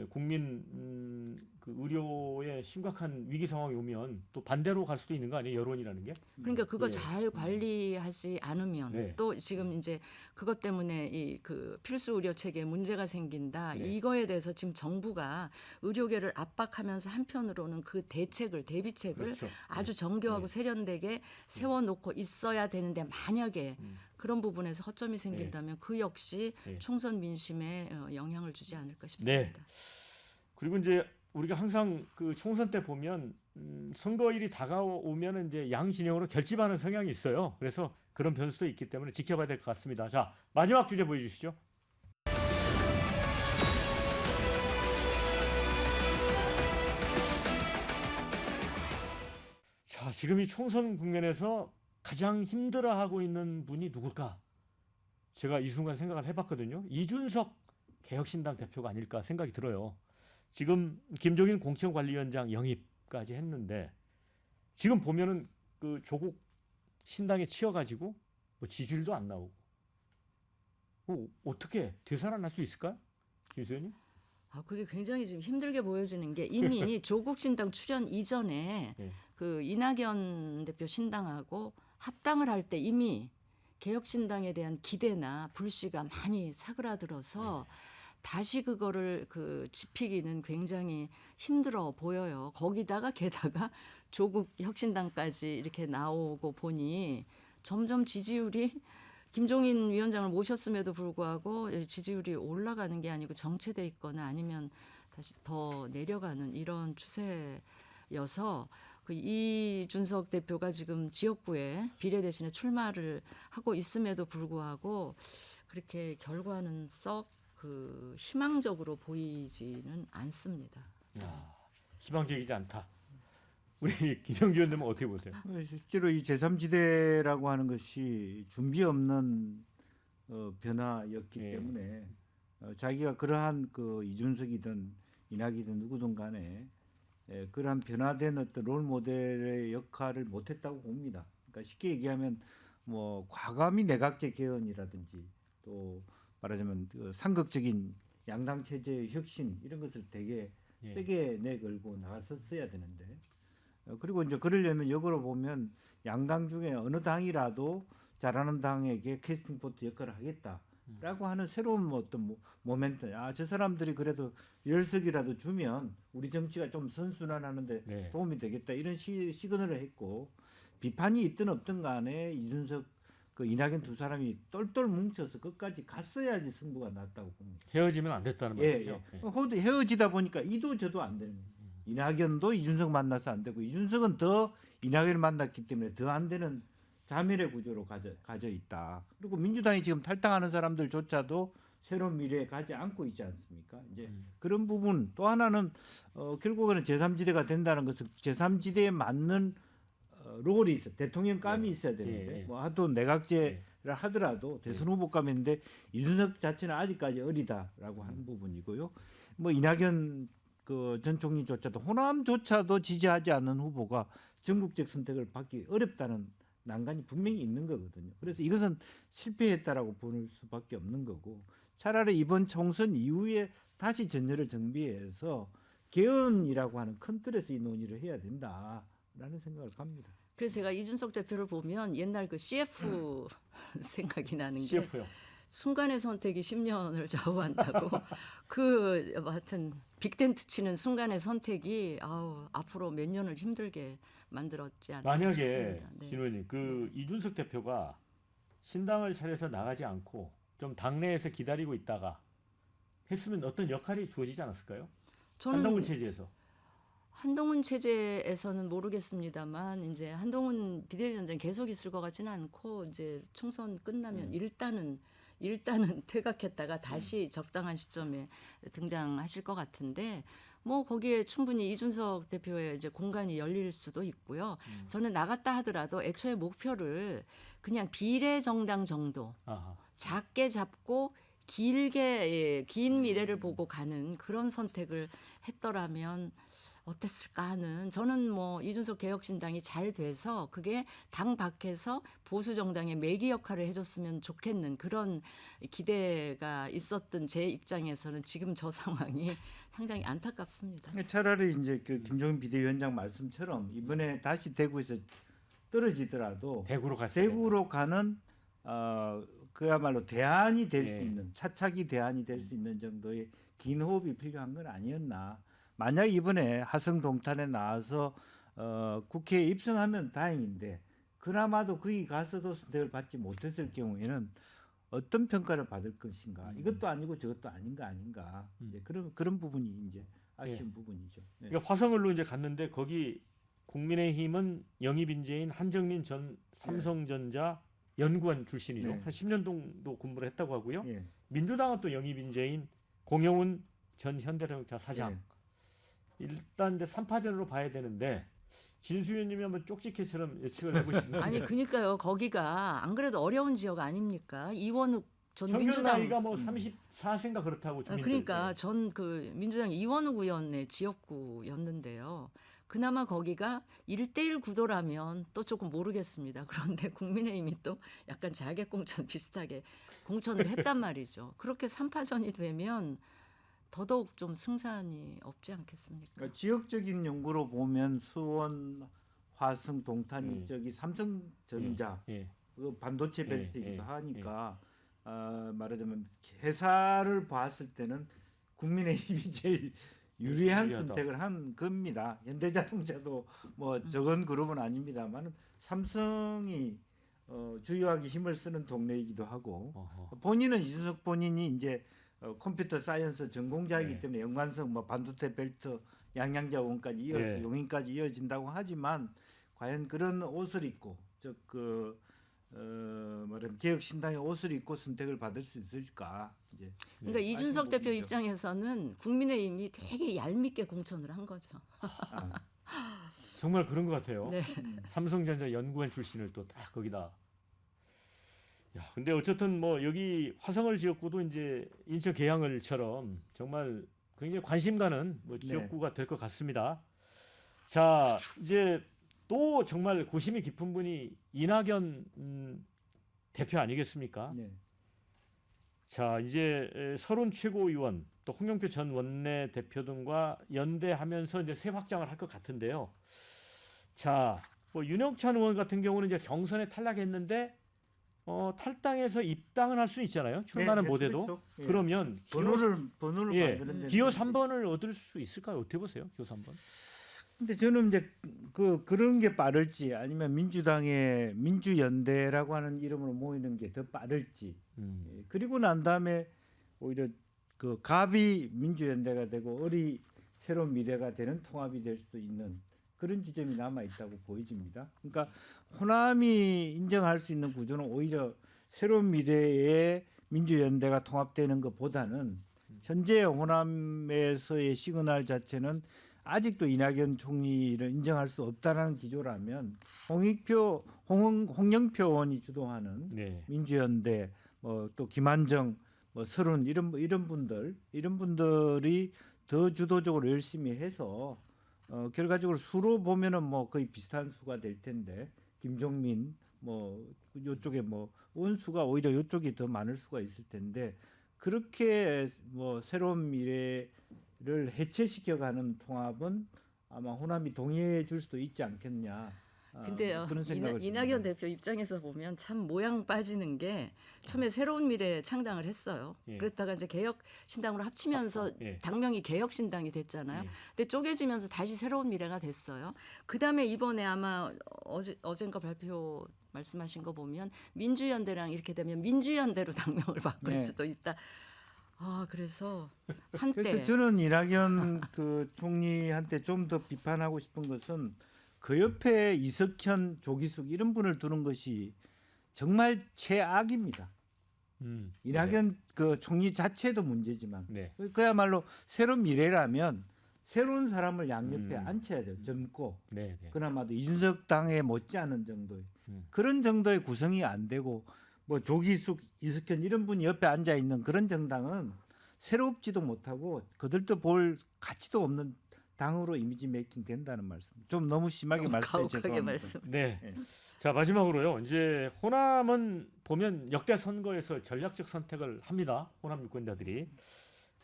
A: 국민 그 의료에 심각한 위기 상황이 오면 또 반대로 갈 수도 있는 거 아니에요? 여론이라는 게.
B: 그러니까 그거
A: 예.
B: 잘 관리하지 않으면
A: 네.
B: 또 지금 이제 그것 때문에 이 필수 의료 체계에 문제가 생긴다.
A: 네.
B: 이거에 대해서 지금 정부가 의료계를 압박하면서 한편으로는 그 대비책을
A: 그렇죠.
B: 아주 정교하고
A: 네.
B: 세련되게 세워놓고 있어야 되는데 만약에 그런 부분에서 허점이 생긴다면 그 역시
A: 네.
B: 총선 민심에 영향을 주지 않을까
A: 네.
B: 싶습니다.
A: 그리고 이제 우리가 항상 그 총선 때 보면 선거일이 다가오면 이제 양 진영으로 결집하는 성향이 있어요. 그래서 그런 변수도 있기 때문에 지켜봐야 될 것 같습니다. 자, 마지막 주제 보여주시죠. 자, 지금 이 총선 국면에서 가장 힘들어하고 있는 분이 누굴까? 제가 이 순간 생각을 해봤거든요. 이준석 개혁신당 대표가 아닐까 생각이 들어요. 지금 김종인 공천관리위원장 영입까지 했는데 지금 보면은 그 조국 신당에 치여가지고 뭐 지지율도 안 나오고 어떻게 되살아날 수 있을까요, 김수현님?
B: 그게 굉장히 지금 힘들게 보여지는 게 이미 조국 신당 출연 이전에
A: 예.
B: 그 이낙연 대표 신당하고 합당을 할 때 이미 개혁신당에 대한 기대나 불씨가 많이 사그라들어서 다시 그거를 그 지피기는 굉장히 힘들어 보여요. 거기다가 게다가 조국 혁신당까지 이렇게 나오고 보니 점점 지지율이 김종인 위원장을 모셨음에도 불구하고 지지율이 올라가는 게 아니고 정체돼 있거나 아니면 다시 더 내려가는 이런 추세여서 그 이준석 대표가 지금 지역구에 비례 대신에 출마를 하고 있음에도 불구하고 그렇게 결과는 썩 그 희망적으로 보이지는 않습니다.
A: 희망적이지 않다. 우리 김영주 의원님은 어떻게 보세요?
C: 실제로 이 제3지대라고 하는 것이 준비 없는 변화였기
A: 예.
C: 때문에 자기가 그러한 그 이준석이든 이낙이든 누구든 간에 그러한 변화된 어떤 롤 모델의 역할을 못했다고 봅니다. 그러니까 쉽게 얘기하면 뭐 과감히 내각제 개헌이라든지 또 말하자면 그 상극적인 양당 체제의 혁신 이런 것을 되게
A: 예.
C: 세게 내걸고 나갔었어야 되는데 그리고 이제 그러려면 역으로 보면 양당 중에 어느 당이라도 잘하는 당에게 캐스팅 보트 역할을 하겠다라고 하는 새로운 어떤 모멘텀. 저 사람들이 그래도 10석이라도 주면 우리 정치가 좀 선순환하는데
A: 네.
C: 도움이 되겠다 이런 시그널을 했고 비판이 있든 없든 간에 이준석 그 이낙연 두 사람이 똘똘 뭉쳐서 끝까지 갔어야지 승부가 났다고 봅니다.
A: 헤어지면 안 됐다는 말이죠.
C: 예. 헤어지다 보니까 이도 저도 안 되는 거예요. 이낙연도 이준석 만나서 안 되고 이준석은 더 이낙연을 만났기 때문에 더 안 되는 자멸의 구조로 가져 있다. 그리고 민주당이 지금 탈당하는 사람들조차도 새로운 미래에 가지 않고 있지 않습니까? 이제 그런 부분 또 하나는 결국에는 제3지대가 된다는 것은 제3지대에 맞는 롤이 있어. 대통령감이 있어야 되는데 뭐 하도 내각제를 하더라도 대선 후보감이 있는데 이준석 자체는 아직까지 어리다라고 하는 부분이고요. 뭐 이낙연 그 전 총리조차도 호남조차도 지지하지 않는 후보가 전국적 선택을 받기 어렵다는 난관이 분명히 있는 거거든요. 그래서 이것은 실패했다라고 볼 수밖에 없는 거고 차라리 이번 총선 이후에 다시 전열을 정비해서 개헌이라고 하는 큰 틀에서 이 논의를 해야 된다라는 생각을 합니다.
B: 그래서 제가 이준석 대표를 보면 옛날 그 CF 생각이 나는 게
A: CF요.
B: 순간의 선택이 10년을 좌우한다고 그 하여튼 빅텐트 치는 순간의 선택이 앞으로 몇 년을 힘들게 만들었지 않나
A: 만약에
B: 싶습니다. 네.
A: 신 의원님 그 이준석 대표가 신당을 차려서 나가지 않고 좀 당내에서 기다리고 있다가 했으면 어떤 역할이 주어지지 않았을까요?
B: 저는
A: 한동훈 체제에서.
B: 한동훈 체제에서는 모르겠습니다만 이제 한동훈 비대위원장 계속 있을 것 같지는 않고 이제 총선 끝나면 일단은 퇴각했다가 다시 적당한 시점에 등장하실 것 같은데 뭐 거기에 충분히 이준석 대표의 이제 공간이 열릴 수도 있고요. 저는 나갔다 하더라도 애초에 목표를 그냥 비례 정당 정도
A: 아하.
B: 작게 잡고 길게 긴 미래를 보고 가는 그런 선택을 했더라면 어땠을까 하는 저는 뭐 이준석 개혁신당이 잘 돼서 그게 당 밖에서 보수 정당의 매기 역할을 해줬으면 좋겠는 그런 기대가 있었던 제 입장에서는 지금 저 상황이 상당히 안타깝습니다.
C: 차라리 이제 그 김종인 비대위원장 말씀처럼 이번에 다시 대구에서 떨어지더라도
A: 대구로 갔어요.
C: 대구로 가는 그야말로 대안이 될 수
A: 예.
C: 있는 차차기 대안이 될 수 있는 정도의 긴 호흡이 필요한 건 아니었나. 만약 이번에 하성 동탄에 나와서 국회에 입성하면 다행인데 그나마도 거기 가서도 선택을 받지 못했을 경우에는 어떤 평가를 받을 것인가. 이것도 아니고 저것도 아닌가. 이제 그런 부분이 이제 아쉬운 부분이죠. 네.
A: 그러니까 화성을로 이제 갔는데 거기 국민의힘은 영입 인재인 한정민 전 삼성전자 연구원 출신이죠.
C: 네.
A: 한 10년 정도 공부를 했다고 하고요.
C: 예.
A: 민주당은 또 영입 인재인 공영훈 전 현대자동차 사장.
C: 네.
A: 일단 이제 3파전으로 봐야 되는데 진수현님이 한번 쪽지게처럼 예측을 해보시는데
B: 아니 그러니까요. 거기가 안 그래도 어려운 지역 아닙니까? 이원욱 전
A: 평균
B: 민주당
A: 나이가 뭐 34세인가 그렇다고 주민들.
B: 그러니까 전 그 민주당 이원욱 의원의 지역구였는데요. 그나마 거기가 1대1 구도라면 또 조금 모르겠습니다. 그런데 국민의힘이 또 약간 자객공천 비슷하게 공천을 했단 말이죠. 그렇게 3파전이 되면 더더욱 좀 승산이 없지 않겠습니까?
C: 그러니까 지역적인 연구로 보면 수원, 화성, 동탄
A: 예.
C: 이쪽이 삼성전자
A: 예.
C: 그 반도체
A: 예,
C: 벨트이기도
A: 예,
C: 하니까 말하자면 회사를 봤을 때는 국민의힘이 제일 유리한
A: 유리하다.
C: 선택을 한 겁니다. 현대자동차도 뭐 적은 그룹은 아닙니다만 삼성이 주요하게 힘을 쓰는 동네이기도 하고
A: 어허.
C: 본인은 이준석 본인이 이제 컴퓨터 사이언스 전공자이기
A: 네.
C: 때문에 연관성 뭐 반도체 벨트 양양자원까지 이어서
A: 네.
C: 용인까지 이어진다고 하지만 과연 그런 옷을 입고 말하면 개혁신당의 옷을 입고 선택을 받을 수 있을까 이제
B: 그러니까
A: 네.
B: 이준석 대표
C: 부분이죠.
B: 입장에서는 국민의힘이 되게 얄밉게 공천을 한 거죠.
C: 아,
A: 정말 그런 것 같아요.
B: 네.
A: 삼성전자 연구원 출신을 또 딱 거기다. 야, 근데 어쨌든 뭐 여기 화성을 지역구도 이제 인천 계양을처럼 정말 굉장히 관심 가는 뭐
C: 네.
A: 지역구가 될 것 같습니다. 자, 이제 또 정말 고심이 깊은 분이 이낙연 대표 아니겠습니까?
C: 네.
A: 자, 이제 서른 최고위원 또 홍영표 전 원내 대표 등과 연대하면서 이제 새 확장을 할 것 같은데요. 자, 뭐 윤영찬 의원 같은 경우는 이제 경선에 탈락했는데 탈당해서 입당을 할 수 있잖아요. 출마는
C: 네,
A: 못해도.
C: 그렇죠. 예.
A: 그러면
C: 번호를
A: 예,
C: 만드는 데는
A: 기호 3번을 얻을 수 있을까요? 어떻게 보세요? 기호 3번?
C: 근데 저는 이제 그런 게 빠를지 아니면 민주당의 민주연대라고 하는 이름으로 모이는 게 더 빠를지 예, 그리고 난 다음에 오히려 그 갑이 민주연대가 되고 을이 새로운 미래가 되는 통합이 될 수도 있는 그런 지점이 남아 있다고 보여집니다. 그러니까 호남이 인정할 수 있는 구조는 오히려 새로운 미래의 민주연대가 통합되는 것보다는 현재 호남에서의 시그널 자체는 아직도 이낙연 총리를 인정할 수 없다라는 기조라면 홍영표 의원이 주도하는
A: 네.
C: 민주연대 또 김한정 서른 이런 분들이 더 주도적으로 열심히 해서 결과적으로 수로 보면은 뭐 거의 비슷한 수가 될 텐데 김종민 요쪽에 원수가 오히려 요쪽이 더 많을 수가 있을 텐데 그렇게 새로운 미래를 해체시켜가는 통합은 아마 호남이 동의해 줄 수도 있지 않겠냐.
B: 근데요,
C: 그런 생각을
B: 이낙연
C: 듭니다.
B: 대표 입장에서 보면 참 모양 빠지는 게 처음에 새로운 미래 창당을 했어요.
A: 예.
B: 그랬다가 이제 개혁신당으로 합치면서
A: 예.
B: 당명이 개혁신당이 됐잖아요.
A: 예.
B: 근데 쪼개지면서 다시 새로운 미래가 됐어요. 그다음에 이번에 아마 어젠가 발표 말씀하신 거 보면 민주연대랑 이렇게 되면 민주연대로 당명을 바꿀
C: 네.
B: 수도 있다. 그래서
C: 그래서
B: 한때
C: 저는 이낙연 그 총리한테 좀 더 비판하고 싶은 것은 그 옆에 이석현, 조기숙 이런 분을 두는 것이 정말 최악입니다. 이낙연 그 총리 자체도 문제지만
A: 네.
C: 그야말로 새로운 미래라면 새로운 사람을 양옆에
A: 음.
C: 앉혀야 돼요. 젊고
A: 네. 네.
C: 그나마도 이준석 당에 못지않은 정도의
A: 음.
C: 그런 정도의 구성이 안 되고 조기숙, 이석현 이런 분이 옆에 앉아 있는 그런 정당은 새롭지도 못하고 그들도 볼 가치도 없는 당으로 이미지 메이킹 된다는 말씀. 좀 너무 심하게
B: 너무
C: 말씀해
B: 가혹하게
C: 죄송합니다.
B: 말씀.
A: 네.
C: 예.
A: 자, 마지막으로요. 이제 호남은 보면 역대 선거에서 전략적 선택을 합니다. 호남 유권자들이.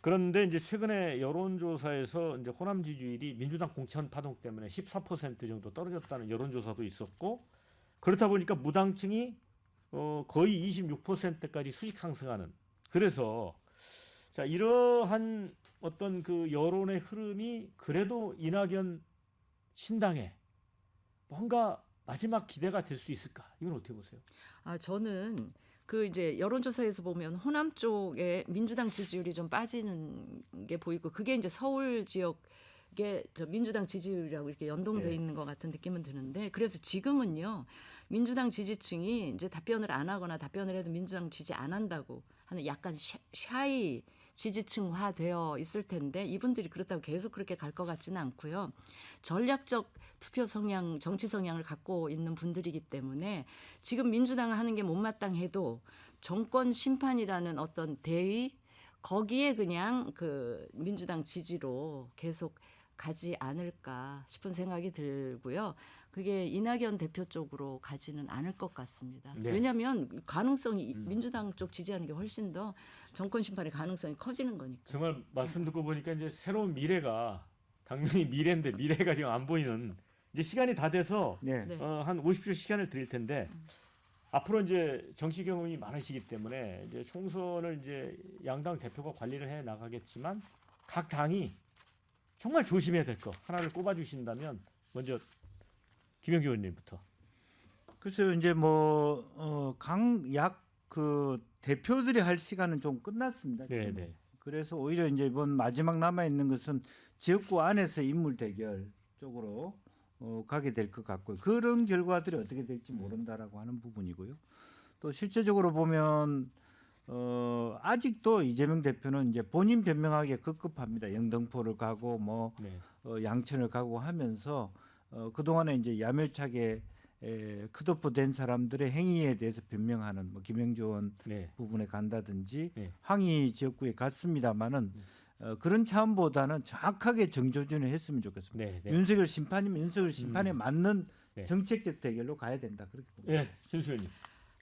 A: 그런데 이제 최근에 여론조사에서 이제 호남 지지율이 민주당 공천 파동 때문에 14% 정도 떨어졌다는 여론조사도 있었고 그렇다 보니까 무당층이 거의 26%까지 수직 상승하는. 그래서 자, 이러한 어떤 그 여론의 흐름이 그래도 이낙연 신당에 뭔가 마지막 기대가 될 수 있을까? 이건 어떻게 보세요?
B: 저는 그 이제 여론조사에서 보면 호남 쪽에 민주당 지지율이 좀 빠지는 게 보이고 그게 이제 서울 지역의 저 민주당 지지율이라고 이렇게 연동돼
A: 네.
B: 있는 것 같은 느낌은 드는데 그래서 지금은요 민주당 지지층이 이제 답변을 안 하거나 답변을 해도 민주당 지지 안 한다고 하는 약간 샤이 지지층화 되어 있을 텐데 이분들이 그렇다고 계속 그렇게 갈 것 같지는 않고요. 전략적 투표 성향, 정치 성향을 갖고 있는 분들이기 때문에 지금 민주당을 하는 게 못마땅해도 정권 심판이라는 어떤 대의 거기에 그냥 그 민주당 지지로 계속 가지 않을까 싶은 생각이 들고요. 그게 이낙연 대표 쪽으로 가지는 않을 것 같습니다.
A: 네.
B: 왜냐하면 가능성이 민주당 쪽 지지하는 게 훨씬 더 정권 심판의 가능성이 커지는 거니까.
A: 정말 말씀 듣고 보니까 이제 새로운 미래가 당연히 미래인데 미래가 지금 안 보이는 이제 시간이 다 돼서
C: 네.
B: 네.
A: 한 50초 시간을 드릴 텐데 앞으로 이제 정치 경험이 많으시기 때문에 이제 총선을 이제 양당 대표가 관리를 해 나가겠지만 각 당이 정말 조심해야 될 거 하나를 꼽아 주신다면 먼저 김영기 의원님부터.
C: 글쎄요, 이제 뭐 강약 그 대표들이 할 시간은 좀 끝났습니다.
A: 네,
C: 지금.
A: 네.
C: 그래서 오히려 이제 이번 마지막 남아 있는 것은 지역구 안에서 인물 대결 쪽으로 가게 될 것 같고요. 그런 결과들이 어떻게 될지 모른다라고 하는 부분이고요. 또 실제적으로 보면 아직도 이재명 대표는 이제 본인 변명하기에 급급합니다. 영등포를 가고 뭐
A: 네.
C: 양천을 가고 하면서 그동안에 이제 야멸차게 컷오프된 사람들의 행위에 대해서 변명하는 뭐 김영주 의원
A: 네.
C: 부분에 간다든지
A: 네.
C: 항의 지역구에 갔습니다마는 그런 차원보다는 정확하게 정조준을 했으면 좋겠습니다.
A: 네. 네.
C: 윤석열 심판이면 윤석열 심판에 맞는
A: 네.
C: 정책적 대결로 가야 된다 그렇게 봅니다.
A: 네. 신수 의원님.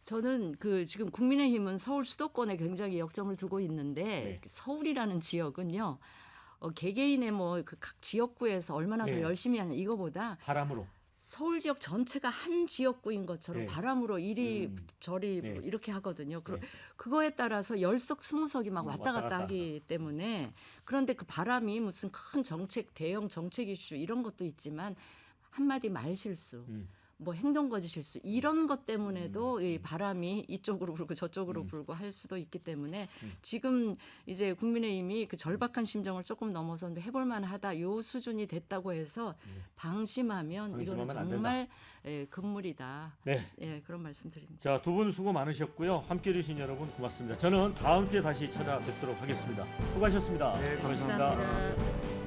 B: 저는 그 지금 국민의힘은 서울 수도권에 굉장히 역점을 두고 있는데
A: 네.
B: 서울이라는 지역은요. 개개인의 뭐 그 각 지역구에서 얼마나 더
A: 네.
B: 열심히 하냐 이거보다
A: 바람으로.
B: 서울 지역 전체가 한 지역구인 것처럼
A: 네.
B: 바람으로 이리 저리
A: 네.
B: 뭐 이렇게 하거든요.
A: 네.
B: 그거에 따라서 열석 스무석이 막 왔다
A: 왔다
B: 갔다
A: 갔다.
B: 하기 때문에 그런데 그 바람이 무슨 큰 정책, 대형 정책 이슈 이런 것도 있지만 한마디 말 실수, 뭐 행동거지 실수 이런 것 때문에도 이 바람이 이쪽으로 불고 저쪽으로 불고 할 수도 있기 때문에 지금 이제 국민의힘이 그 절박한 심정을 조금 넘어서 해볼 만하다 요 수준이 됐다고 해서 방심하면 이거는
A: 방심하면 안
B: 정말 금물이다.
A: 네.
B: 예, 그런 말씀드립니다.
A: 자, 두 분 수고 많으셨고요. 함께해 주신 여러분 고맙습니다. 저는 다음 주에 다시 찾아뵙도록 하겠습니다. 수고하셨습니다.
C: 네,
A: 고맙습니다.
B: 감사합니다.